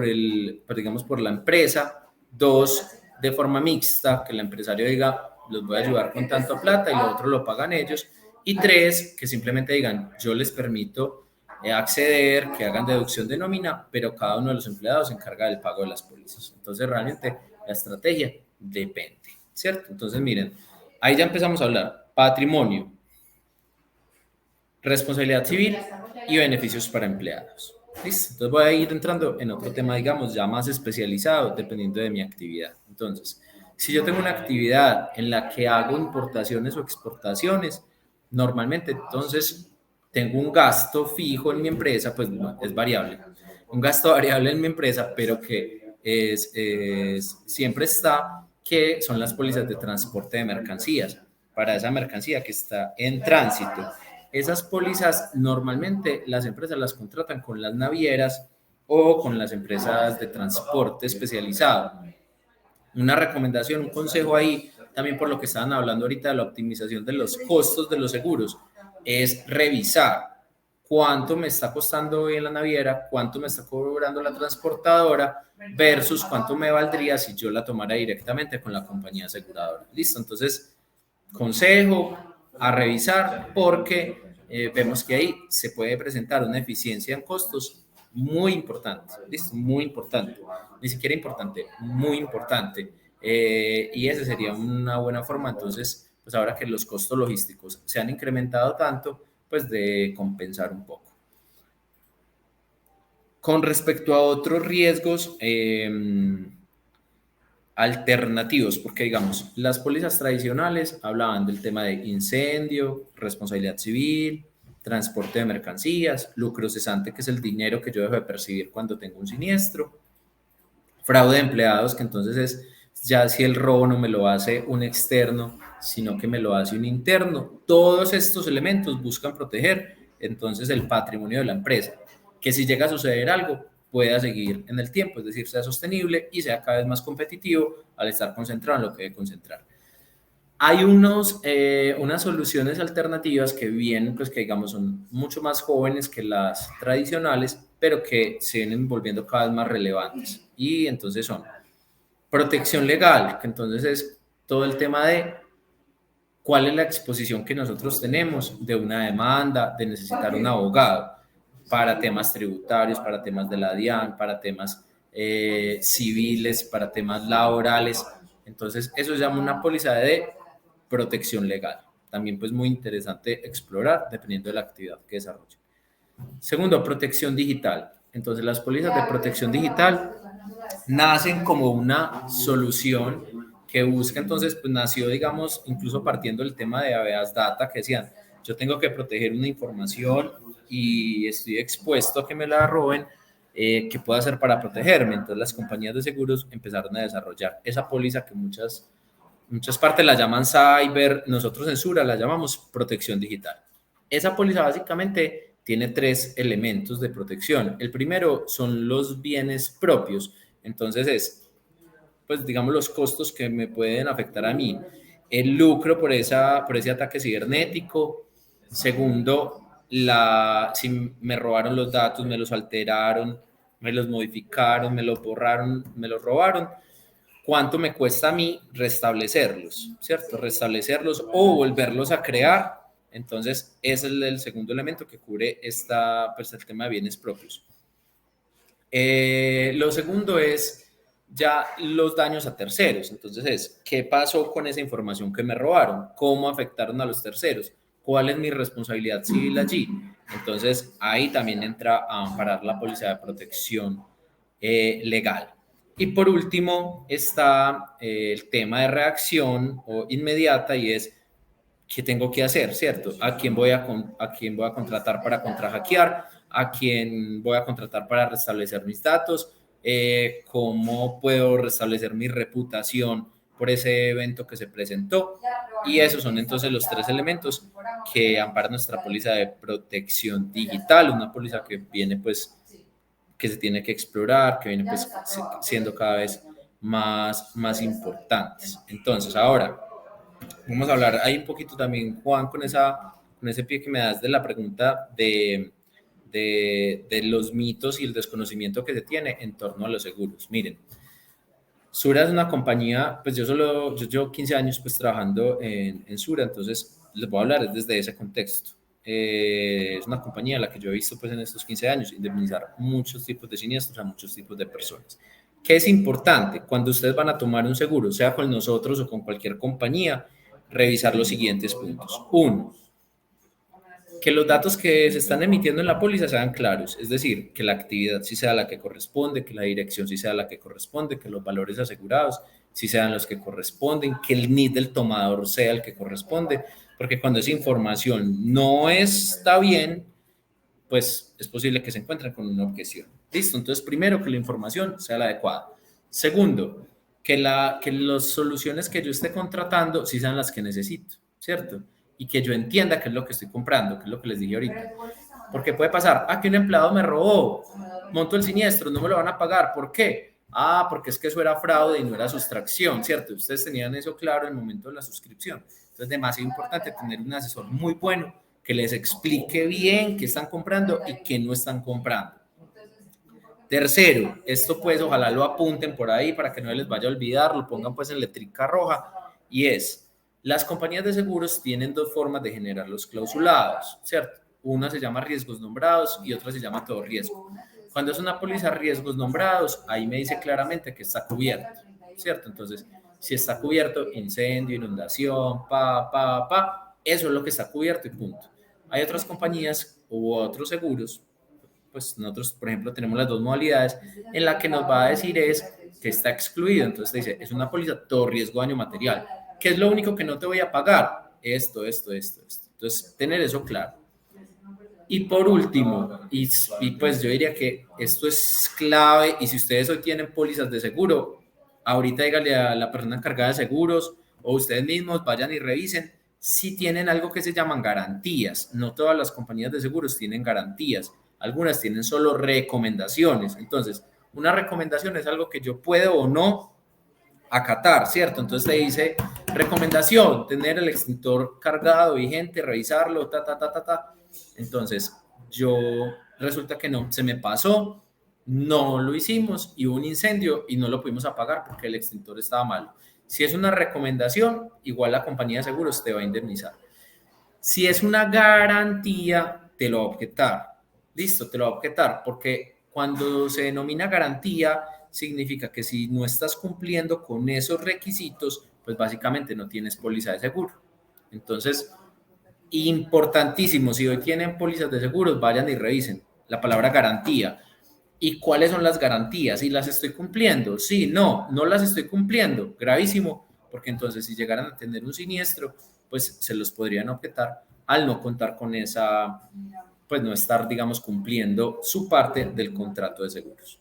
Speaker 2: digamos, por la empresa, dos, de forma mixta, que el empresario diga, los voy a ayudar con tanto plata y lo otro lo pagan ellos, y tres, que simplemente digan, yo les permito acceder, que hagan deducción de nómina, pero cada uno de los empleados se encarga del pago de las pólizas. Entonces, realmente, la estrategia depende, ¿cierto? Entonces, miren, ahí ya empezamos a hablar, patrimonio, responsabilidad civil y beneficios para empleados. ¿Listo? Entonces voy a ir entrando en otro tema, digamos, ya más especializado, dependiendo de mi actividad. Entonces, si yo tengo una actividad en la que hago importaciones o exportaciones, normalmente entonces tengo un gasto fijo en mi empresa, pues es variable. Un gasto variable en mi empresa, pero que siempre está, que son las pólizas de transporte de mercancías, para esa mercancía que está en tránsito. Esas pólizas normalmente las empresas las contratan con las navieras o con las empresas de transporte especializado. Una recomendación, un consejo ahí, también por lo que estaban hablando ahorita de la optimización de los costos de los seguros, es revisar cuánto me está costando hoy en la naviera, cuánto me está cobrando la transportadora versus cuánto me valdría si yo la tomara directamente con la compañía aseguradora. Listo, entonces, consejo a revisar porque vemos que ahí se puede presentar una eficiencia en costos muy importante, ¿listo? Muy importante, ni siquiera importante, muy importante. Y esa sería una buena forma, entonces, pues ahora que los costos logísticos se han incrementado tanto, pues de compensar un poco. Con respecto a otros riesgos alternativos, porque digamos, las pólizas tradicionales hablaban del tema de incendio, responsabilidad civil, transporte de mercancías, lucro cesante, que es el dinero que yo dejo de percibir cuando tengo un siniestro, fraude de empleados, que entonces es ya si el robo no me lo hace un externo, sino que me lo hace un interno. Todos estos elementos buscan proteger entonces el patrimonio de la empresa, que si llega a suceder algo pueda seguir en el tiempo, es decir, sea sostenible y sea cada vez más competitivo al estar concentrado en lo que debe concentrar. Hay unas soluciones alternativas que vienen, pues que digamos son mucho más jóvenes que las tradicionales, pero que se vienen volviendo cada vez más relevantes. Y entonces son protección legal, que entonces es todo el tema de cuál es la exposición que nosotros tenemos de una demanda, de necesitar un abogado para temas tributarios, para temas de la DIAN, para temas civiles, para temas laborales. Entonces, eso se llama una póliza de protección legal. También pues muy interesante explorar dependiendo de la actividad que desarrolle. Segundo, protección digital. Entonces, las pólizas de protección digital nacen como una solución que busca, entonces, pues nació, digamos, incluso partiendo del tema de habeas data, que decían, yo tengo que proteger una información y estoy expuesto a que me la roben, ¿qué puedo hacer para protegerme? Entonces las compañías de seguros empezaron a desarrollar esa póliza que muchas partes la llaman cyber, nosotros en Sura la llamamos protección digital. Esa póliza básicamente tiene 3 elementos de protección. El primero son los bienes propios, entonces es, pues digamos, los costos que me pueden afectar a mí, el lucro por ese ataque cibernético. Segundo, si me robaron los datos, me los alteraron, me los modificaron, me los borraron, me los robaron, cuánto me cuesta a mí restablecerlos, ¿cierto? Restablecerlos o volverlos a crear. Entonces, ese es el segundo elemento que cubre pues, el tema de bienes propios. Lo segundo es ya los daños a terceros. Entonces es, ¿qué pasó con esa información que me robaron? ¿Cómo afectaron a los terceros? ¿Cuál es mi responsabilidad civil allí? Entonces ahí también entra a amparar la póliza de protección legal. Y por último está el tema de reacción o inmediata y es, ¿qué tengo que hacer, cierto? ¿A quién voy a contratar para contrahackear? ¿A quién voy a contratar para restablecer mis datos? ¿Cómo puedo restablecer mi reputación por ese evento que se presentó? Y esos son entonces los 3 elementos que amparan nuestra póliza de protección digital, una póliza que viene pues, que se tiene que explorar, que viene pues siendo cada vez más importantes. Entonces, ahora, vamos a hablar ahí un poquito también, Juan, con ese pie que me das de la pregunta de los mitos y el desconocimiento que se tiene en torno a los seguros. Miren, Sura es una compañía, pues yo llevo 15 años pues trabajando en Sura, entonces les voy a hablar desde ese contexto. Es una compañía a la que yo he visto pues en estos 15 años indemnizar muchos tipos de siniestros a muchos tipos de personas. ¿Qué es importante? Cuando ustedes van a tomar un seguro, sea con nosotros o con cualquier compañía, revisar los siguientes puntos. 1, que los datos que se están emitiendo en la póliza sean claros, es decir, que la actividad sí sea la que corresponde, que la dirección sí sea la que corresponde, que los valores asegurados sí sean los que corresponden, que el NID del tomador sea el que corresponde, porque cuando esa información no está bien, pues es posible que se encuentren con una objeción. Listo, entonces primero que la información sea la adecuada. Segundo, que las soluciones que yo esté contratando sí sean las que necesito, ¿cierto? Y que yo entienda qué es lo que estoy comprando, qué es lo que les dije ahorita. Porque puede pasar, que un empleado me robó, monto el siniestro, no me lo van a pagar, ¿por qué? Porque es que eso era fraude y no era sustracción, ¿cierto? Ustedes tenían eso claro en el momento de la suscripción. Entonces, es demasiado importante tener un asesor muy bueno que les explique bien qué están comprando y qué no están comprando. Tercero, esto pues ojalá lo apunten por ahí para que no les vaya a olvidar, lo pongan pues en letrica roja, y es, las compañías de seguros tienen 2 formas de generar los clausulados, ¿cierto? Una se llama riesgos nombrados y otra se llama todo riesgo. Cuando es una póliza riesgos nombrados, ahí me dice claramente que está cubierto, ¿cierto? Entonces, si está cubierto, incendio, inundación, eso es lo que está cubierto y punto. Hay otras compañías u otros seguros, pues nosotros, por ejemplo, tenemos las dos modalidades, en la que nos va a decir es que está excluido. Entonces te dice, es una póliza todo riesgo daño material. ¿Qué es lo único que no te voy a pagar? Esto. Entonces, tener eso claro. Y por último, pues yo diría que esto es clave, y si ustedes hoy tienen pólizas de seguro, ahorita díganle a la persona encargada de seguros o ustedes mismos vayan y revisen si tienen algo que se llaman garantías. No todas las compañías de seguros tienen garantías, algunas tienen solo recomendaciones. Entonces, una recomendación es algo que yo puedo o no acatar, ¿cierto? Entonces te dice, recomendación, tener el extintor cargado, vigente, revisarlo, ta. Entonces, yo resulta que no, se me pasó, no lo hicimos y hubo un incendio y no lo pudimos apagar porque el extintor estaba malo. Si es una recomendación, igual la compañía de seguros te va a indemnizar. Si es una garantía, te lo va a objetar. Listo, te lo va a objetar, porque cuando se denomina garantía, significa que si no estás cumpliendo con esos requisitos, pues básicamente no tienes póliza de seguro. Entonces, importantísimo, si hoy tienen pólizas de seguros, vayan y revisen la palabra garantía. ¿Y cuáles son las garantías? ¿Y las estoy cumpliendo? Sí, no las estoy cumpliendo. Gravísimo, porque entonces si llegaran a tener un siniestro, pues se los podrían objetar al no contar con esa, pues no estar, digamos, cumpliendo su parte del contrato de seguros.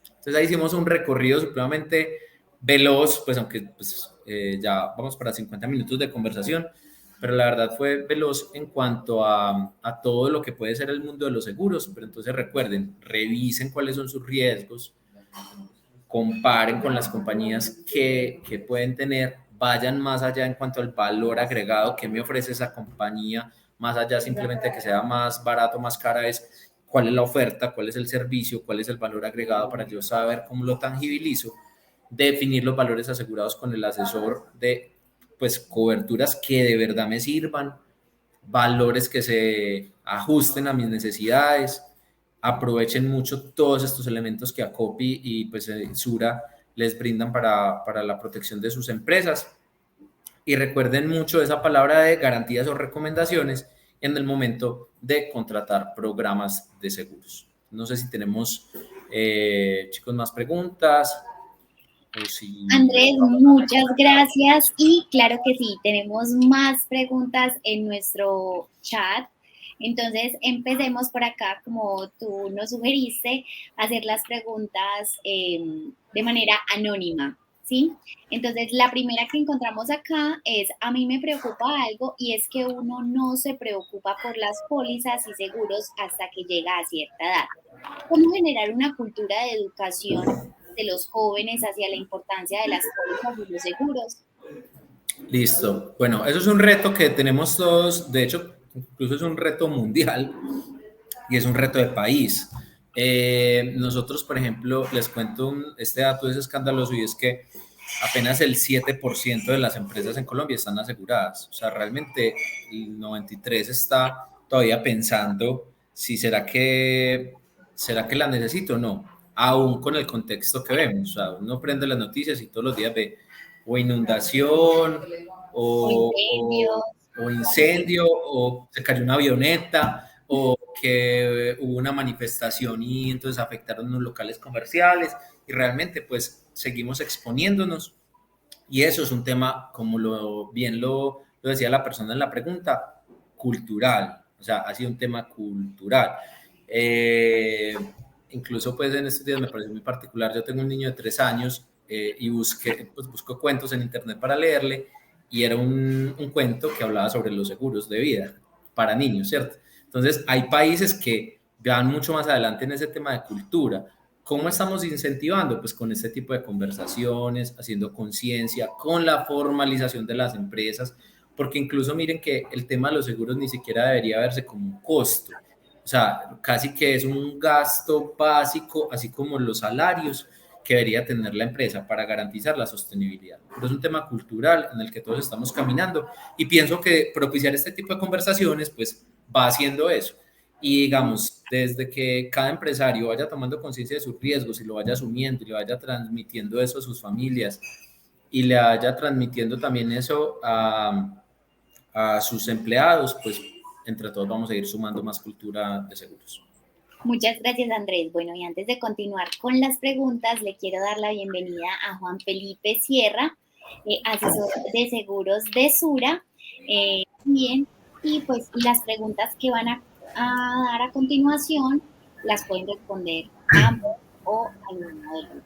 Speaker 2: Entonces ahí hicimos un recorrido supremamente veloz, pues aunque pues, ya vamos para 50 minutos de conversación, pero la verdad fue veloz en cuanto a todo lo que puede ser el mundo de los seguros. Pero entonces recuerden, revisen cuáles son sus riesgos, comparen con las compañías que pueden tener, vayan más allá en cuanto al valor agregado que me ofrece esa compañía, más allá simplemente de que sea más barato, más cara, es cuál es la oferta, cuál es el servicio, cuál es el valor agregado para yo saber cómo lo tangibilizo, definir los valores asegurados con el asesor de pues coberturas que de verdad me sirvan, valores que se ajusten a mis necesidades, aprovechen mucho todos estos elementos que Acopi y pues Sura les brindan para la protección de sus empresas. Y recuerden mucho esa palabra de garantías o recomendaciones en el momento de contratar programas de seguros. No sé si tenemos, chicos, más preguntas. O si...
Speaker 1: Andrés, muchas gracias y claro que sí, tenemos más preguntas en nuestro chat. Entonces, empecemos por acá, como tú nos sugeriste, hacer las preguntas de manera anónima, ¿sí? Entonces, la primera que encontramos acá es, a mí me preocupa algo y es que uno no se preocupa por las pólizas y seguros hasta que llega a cierta edad. ¿Cómo generar una cultura de educación de los jóvenes hacia la importancia de las pólizas y los seguros?
Speaker 2: Listo. Bueno, eso es un reto que tenemos todos, de hecho, incluso es un reto mundial y es un reto de país. Nosotros, por ejemplo, les cuento este dato es escandaloso y es que apenas el 7% de las empresas en Colombia están aseguradas. O sea, realmente el 93% está todavía pensando si será que la necesito o no, aún con el contexto que vemos. O sea, uno prende las noticias y todos los días ve o inundación
Speaker 1: O
Speaker 2: o,
Speaker 1: incendios.
Speaker 2: o incendio o se cayó una avioneta o que hubo una manifestación y entonces afectaron los locales comerciales y realmente pues seguimos exponiéndonos y eso es un tema, como bien lo decía la persona en la pregunta, cultural, o sea, ha sido un tema cultural. Incluso pues en estos días me pareció muy particular, yo tengo un niño de 3 años y busco cuentos en internet para leerle y era un cuento que hablaba sobre los seguros de vida para niños, ¿cierto? Entonces hay países que van mucho más adelante en ese tema de cultura. ¿Cómo estamos incentivando? Pues con este tipo de conversaciones, haciendo conciencia, con la formalización de las empresas, porque incluso miren que el tema de los seguros ni siquiera debería verse como un costo. O sea, casi que es un gasto básico, así como los salarios que debería tener la empresa para garantizar la sostenibilidad. Pero es un tema cultural en el que todos estamos caminando y pienso que propiciar este tipo de conversaciones pues va haciendo eso. Y digamos, desde que cada empresario vaya tomando conciencia de sus riesgos y lo vaya asumiendo y le vaya transmitiendo eso a sus familias y le vaya transmitiendo también eso a sus empleados, pues entre todos vamos a ir sumando más cultura de seguros.
Speaker 1: Muchas gracias, Andrés. Bueno, y antes de continuar con las preguntas, le quiero dar la bienvenida a Juan Felipe Sierra, asesor de seguros de Sura. Bien, y pues las preguntas que van a dar a continuación las pueden responder ambos o alguno de los dos.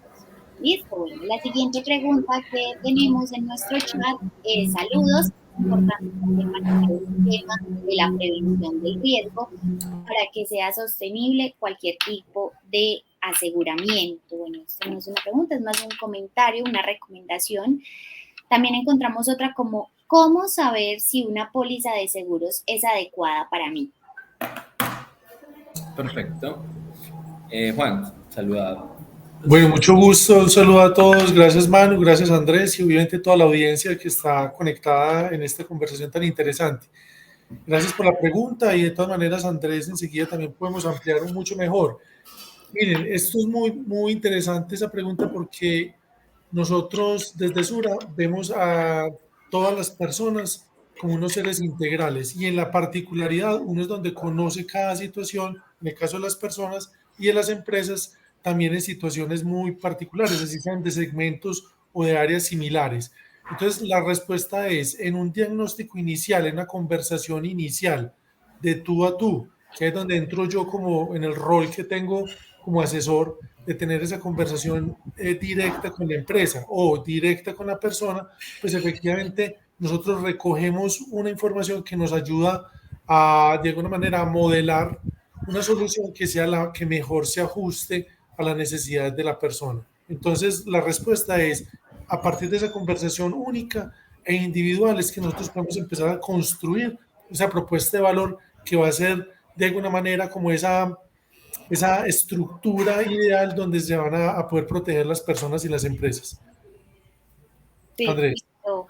Speaker 1: Listo, bueno, la siguiente pregunta que tenemos en nuestro chat es: saludos, es importante también manejar el tema de la prevención del riesgo para que sea sostenible cualquier tipo de aseguramiento. Bueno, esto no es una pregunta, es más un comentario, una recomendación. También encontramos otra como: ¿cómo saber si una póliza de seguros es adecuada para mí?
Speaker 2: Perfecto. Juan, saludado.
Speaker 3: Bueno, mucho gusto, un saludo a todos, gracias Manu, gracias Andrés y obviamente toda la audiencia que está conectada en esta conversación tan interesante. Gracias por la pregunta y de todas maneras Andrés enseguida también podemos ampliar mucho mejor. Miren, esto es muy interesante esa pregunta porque nosotros desde Sura vemos a todas las personas como unos seres integrales y en la particularidad uno es donde conoce cada situación, en el caso de las personas y de las empresas también en situaciones muy particulares, así sean de segmentos o de áreas similares. Entonces la respuesta es en un diagnóstico inicial, en una conversación inicial de tú a tú, que es donde entro yo como en el rol que tengo como asesor de tener esa conversación directa con la empresa o directa con la persona, pues efectivamente nosotros recogemos una información que nos ayuda a, de alguna manera, a modelar una solución que sea la que mejor se ajuste a las necesidades de la persona. Entonces, la respuesta es, a partir de esa conversación única e individual, es que nosotros podemos empezar a construir esa propuesta de valor que va a ser de alguna manera como esa estructura ideal donde se van a poder proteger las personas y las empresas. Andrés.
Speaker 1: Perfecto.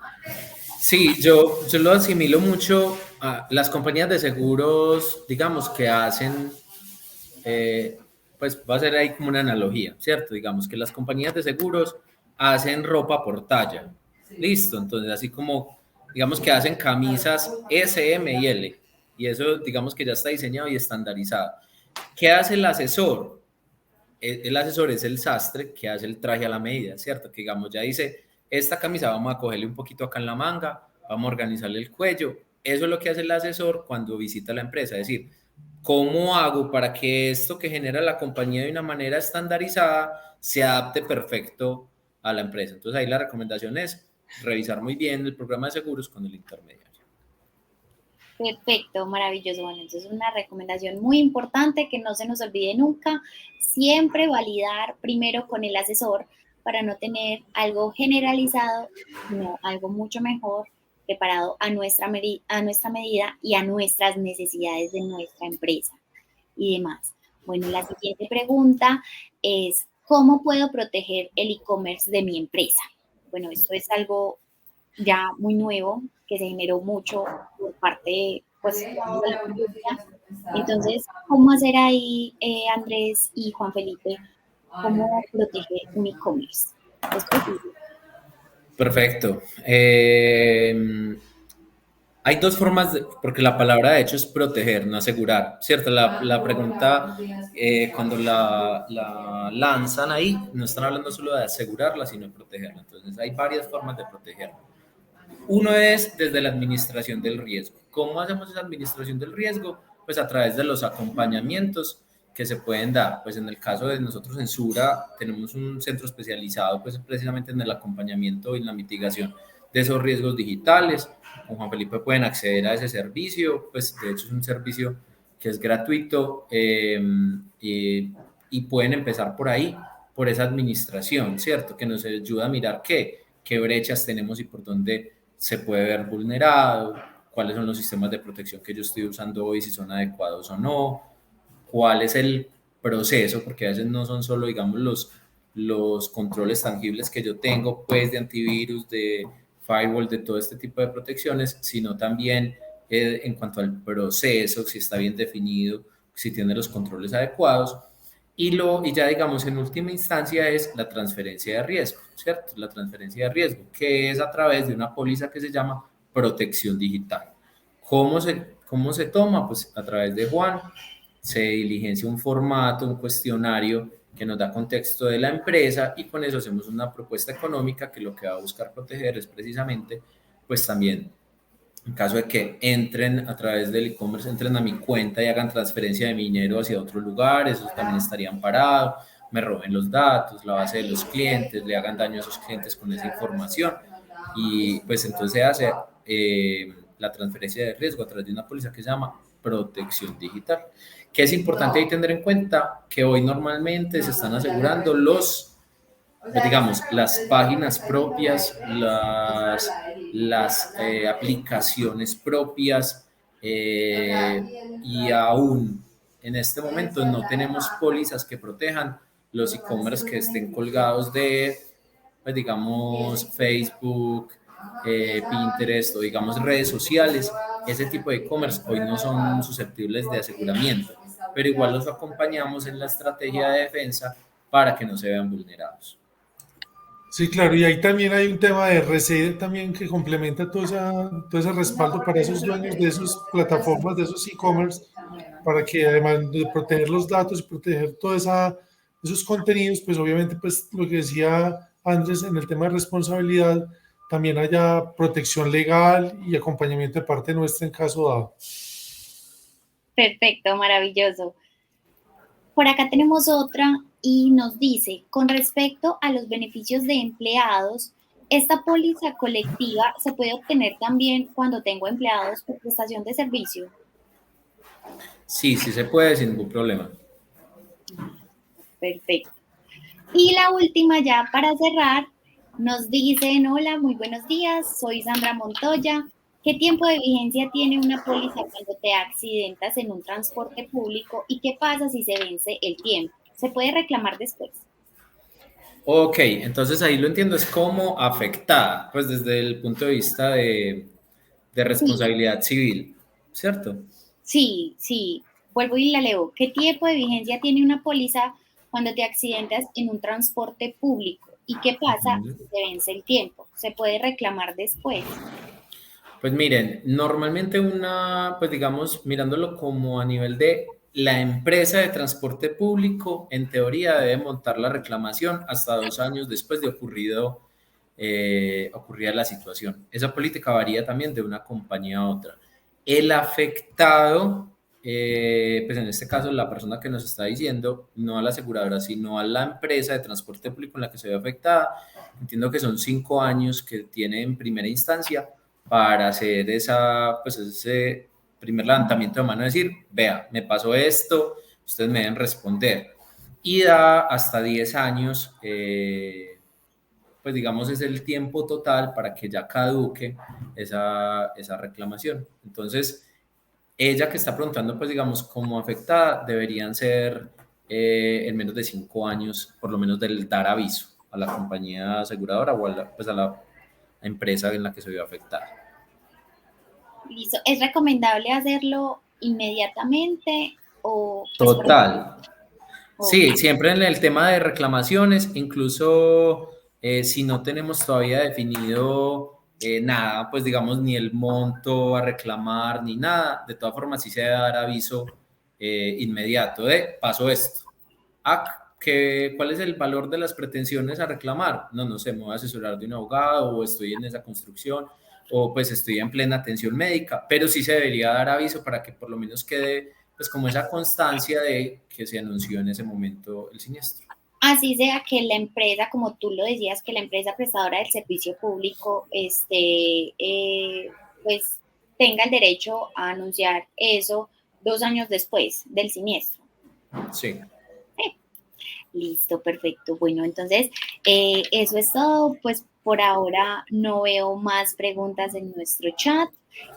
Speaker 2: Sí, yo lo asimilo mucho a las compañías de seguros, digamos, que hacen, pues va a ser ahí como una analogía, ¿cierto? Digamos que las compañías de seguros hacen ropa por talla, listo, entonces así como, digamos que hacen camisas S, M y L, y eso digamos que ya está diseñado y estandarizado. ¿Qué hace el asesor? El asesor es el sastre que hace el traje a la medida, ¿cierto? Que digamos, ya dice, esta camisa vamos a cogerle un poquito acá en la manga, vamos a organizarle el cuello. Eso es lo que hace el asesor cuando visita la empresa, es decir, ¿cómo hago para que esto que genera la compañía de una manera estandarizada se adapte perfecto a la empresa? Entonces ahí la recomendación es revisar muy bien el programa de seguros con el intermediario.
Speaker 1: Perfecto, maravilloso. Bueno, entonces una recomendación muy importante que no se nos olvide nunca: siempre validar primero con el asesor para no tener algo generalizado, sino algo mucho mejor preparado a nuestra medida y a nuestras necesidades de nuestra empresa y demás. Bueno, la siguiente pregunta es: ¿cómo puedo proteger el e-commerce de mi empresa? Bueno, esto es algo ya muy nuevo, que se generó mucho por parte, pues, de la industria. Entonces, ¿cómo hacer ahí, Andrés y Juan Felipe, cómo proteger un e-commerce? ¿Es posible?
Speaker 2: Perfecto. Hay dos formas, porque la palabra de hecho es proteger, no asegurar, ¿cierto? La pregunta, cuando la lanzan ahí, no están hablando solo de asegurarla, sino de protegerla. Entonces, hay varias formas de protegerla. Uno es desde la administración del riesgo. ¿Cómo hacemos esa administración del riesgo? Pues a través de los acompañamientos que se pueden dar. Pues en el caso de nosotros en Sura tenemos un centro especializado pues precisamente en el acompañamiento y en la mitigación de esos riesgos digitales. Con Juan Felipe pueden acceder a ese servicio, pues de hecho es un servicio que es gratuito y pueden empezar por ahí, por esa administración, ¿cierto? Que nos ayuda a mirar qué brechas tenemos y por dónde se puede ver vulnerado, cuáles son los sistemas de protección que yo estoy usando hoy, si son adecuados o no, cuál es el proceso, porque a veces no son solo, digamos, los controles tangibles que yo tengo, pues, de antivirus, de firewall, de todo este tipo de protecciones, sino también en cuanto al proceso, si está bien definido, si tiene los controles adecuados. Y ya digamos, en última instancia es la transferencia de riesgo, ¿cierto? La transferencia de riesgo, que es a través de una póliza que se llama protección digital. ¿Cómo se toma? Pues a través de Juan se diligencia un formato, un cuestionario que nos da contexto de la empresa y con eso hacemos una propuesta económica que lo que va a buscar proteger es precisamente, pues también en caso de que entren a través del e-commerce, entren a mi cuenta y hagan transferencia de mi dinero hacia otro lugar, esos también estarían parados, me roben los datos, la base de los clientes, le hagan daño a esos clientes con esa información. Y pues entonces se hace la transferencia de riesgo a través de una póliza que se llama protección digital. Que es importante ahí tener en cuenta que hoy normalmente se están asegurando pues digamos, las páginas propias, las aplicaciones propias y aún en este momento no tenemos pólizas que protejan los e-commerce que estén colgados de, pues digamos, Facebook, Pinterest o digamos redes sociales. Ese tipo de e-commerce hoy no son susceptibles de aseguramiento, pero igual los acompañamos en la estrategia de defensa para que no se vean vulnerados.
Speaker 3: Sí, claro, y ahí también hay un tema de RC también que complementa todo ese respaldo para esos dueños de esas plataformas, de esos e-commerce, para que además de proteger los datos y proteger esos contenidos, pues obviamente, pues lo que decía Andrés en el tema de responsabilidad, también haya protección legal y acompañamiento de parte nuestra en caso dado.
Speaker 1: Perfecto, maravilloso. Por acá tenemos otra y nos dice, con respecto a los beneficios de empleados, ¿esta póliza colectiva se puede obtener también cuando tengo empleados por prestación de servicio?
Speaker 2: Sí, sí se puede sin ningún problema.
Speaker 1: Perfecto. Y la última ya para cerrar, nos dicen, hola, muy buenos días, soy Sandra Montoya. ¿Qué tiempo de vigencia tiene una póliza cuando te accidentas en un transporte público y qué pasa si se vence el tiempo? ¿Se puede reclamar después?
Speaker 2: Ok, entonces ahí lo entiendo, es como afectada, pues desde el punto de vista de
Speaker 1: Sí,
Speaker 2: responsabilidad civil, ¿cierto?
Speaker 1: sí. Vuelvo y la leo. ¿Qué tiempo de vigencia tiene una póliza cuando te accidentas en un transporte público? ¿Y qué pasa
Speaker 2: Ujú.
Speaker 1: si se vence el tiempo? ¿Se puede reclamar después?
Speaker 2: Pues miren, normalmente pues digamos, mirándolo como a nivel de la empresa de transporte público, en teoría debe montar la reclamación hasta 2 años después de ocurrida la situación. Esa política varía también de una compañía a otra. El afectado, pues en este caso la persona que nos está diciendo, no a la aseguradora, sino a la empresa de transporte público en la que se ve afectada, entiendo que son 5 años que tiene en primera instancia para hacer pues ese primer levantamiento de mano, decir, vea, me pasó esto, ustedes me deben responder. Y da hasta 10 años, pues digamos, es el tiempo total para que ya caduque esa reclamación. Entonces, ella que está preguntando, pues digamos, como afectada, deberían ser en menos de 5 años, por lo menos del dar aviso a la compañía aseguradora o pues a la empresa en la que se vio afectada.
Speaker 1: Listo. ¿Es recomendable hacerlo inmediatamente o pues por
Speaker 2: Total.
Speaker 1: ok,
Speaker 2: Sí, siempre en el tema de reclamaciones, incluso si no tenemos todavía definido nada, pues digamos ni el monto a reclamar ni nada, de todas formas sí se debe dar aviso inmediato de pasó esto. ¿Cuál es el valor de las pretensiones a reclamar? No sé, me voy a asesorar de un abogado o estoy en esa construcción o pues estoy en plena atención médica, pero sí se debería dar aviso para que por lo menos quede pues como esa constancia de que se anunció en ese momento el siniestro.
Speaker 1: así sea que la empresa, como tú lo decías, que la empresa prestadora del servicio público, pues tenga el derecho a anunciar eso 2 años después del siniestro.
Speaker 2: Sí.
Speaker 1: Listo, perfecto. Bueno, entonces eso es todo. Pues por ahora no veo más preguntas en nuestro chat.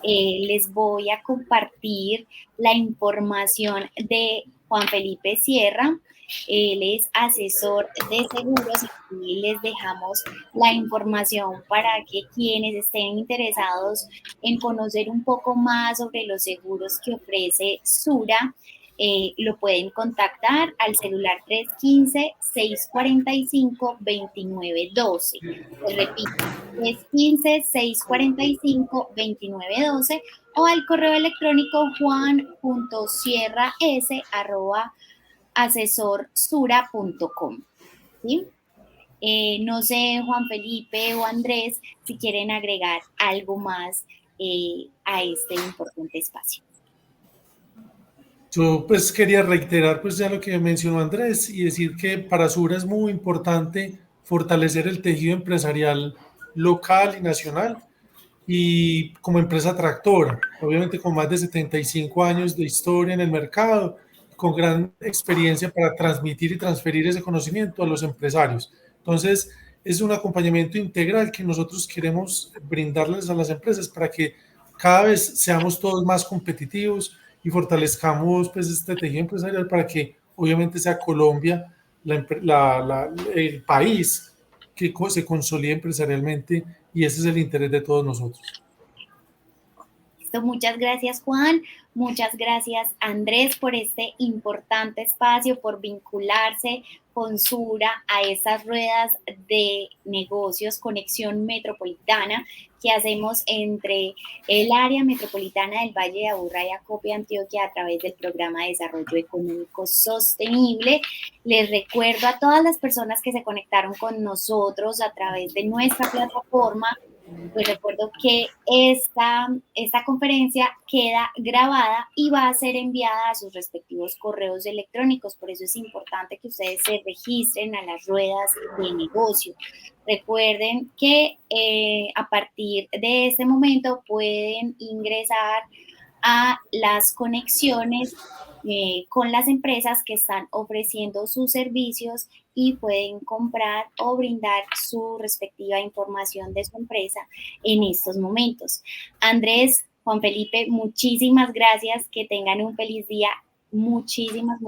Speaker 1: Les voy a compartir la información de Juan Felipe Sierra. Él es asesor de seguros y les dejamos la información para que quienes estén interesados en conocer un poco más sobre los seguros que ofrece Sura lo pueden contactar al celular 315-645-2912. Les repito, 315-645-2912 o al correo electrónico juan.sierra@asesorsura.com. ¿Sí? No sé, Juan Felipe o Andrés, si quieren agregar algo más a este importante espacio.
Speaker 3: Yo pues quería reiterar pues ya lo que mencionó Andrés y decir que para Sura es muy importante fortalecer el tejido empresarial local y nacional y como empresa tractora, obviamente con más de 75 años de historia en el mercado, con gran experiencia para transmitir y transferir ese conocimiento a los empresarios. Entonces, es un acompañamiento integral que nosotros queremos brindarles a las empresas para que cada vez seamos todos más competitivos y fortalezcamos pues, este tejido empresarial para que obviamente sea Colombia el país que se consolide empresarialmente y ese es el interés de todos nosotros.
Speaker 1: Listo, muchas gracias Juan, muchas gracias Andrés por este importante espacio, por vincularse con Sura a estas ruedas de negocios, conexión metropolitana que hacemos entre el área metropolitana del Valle de Aburrá y Acopio, Antioquia, a través del Programa de Desarrollo Económico Sostenible. Les recuerdo a todas las personas que se conectaron con nosotros a través de nuestra plataforma, pues recuerdo que esta conferencia queda grabada y va a ser enviada a sus respectivos correos electrónicos. Por eso es importante que ustedes se registren a las ruedas de negocio. Recuerden que a partir de este momento pueden ingresar a las conexiones con las empresas que están ofreciendo sus servicios y pueden comprar o brindar su respectiva información de su empresa en estos momentos. Andrés, Juan Felipe, muchísimas gracias, que tengan un feliz día. Muchísimas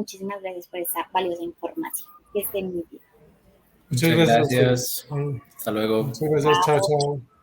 Speaker 1: gracias por esta valiosa información. Que estén muy bien.
Speaker 3: Muchas gracias.
Speaker 2: Hasta luego.
Speaker 3: Muchas gracias. Chao, chao.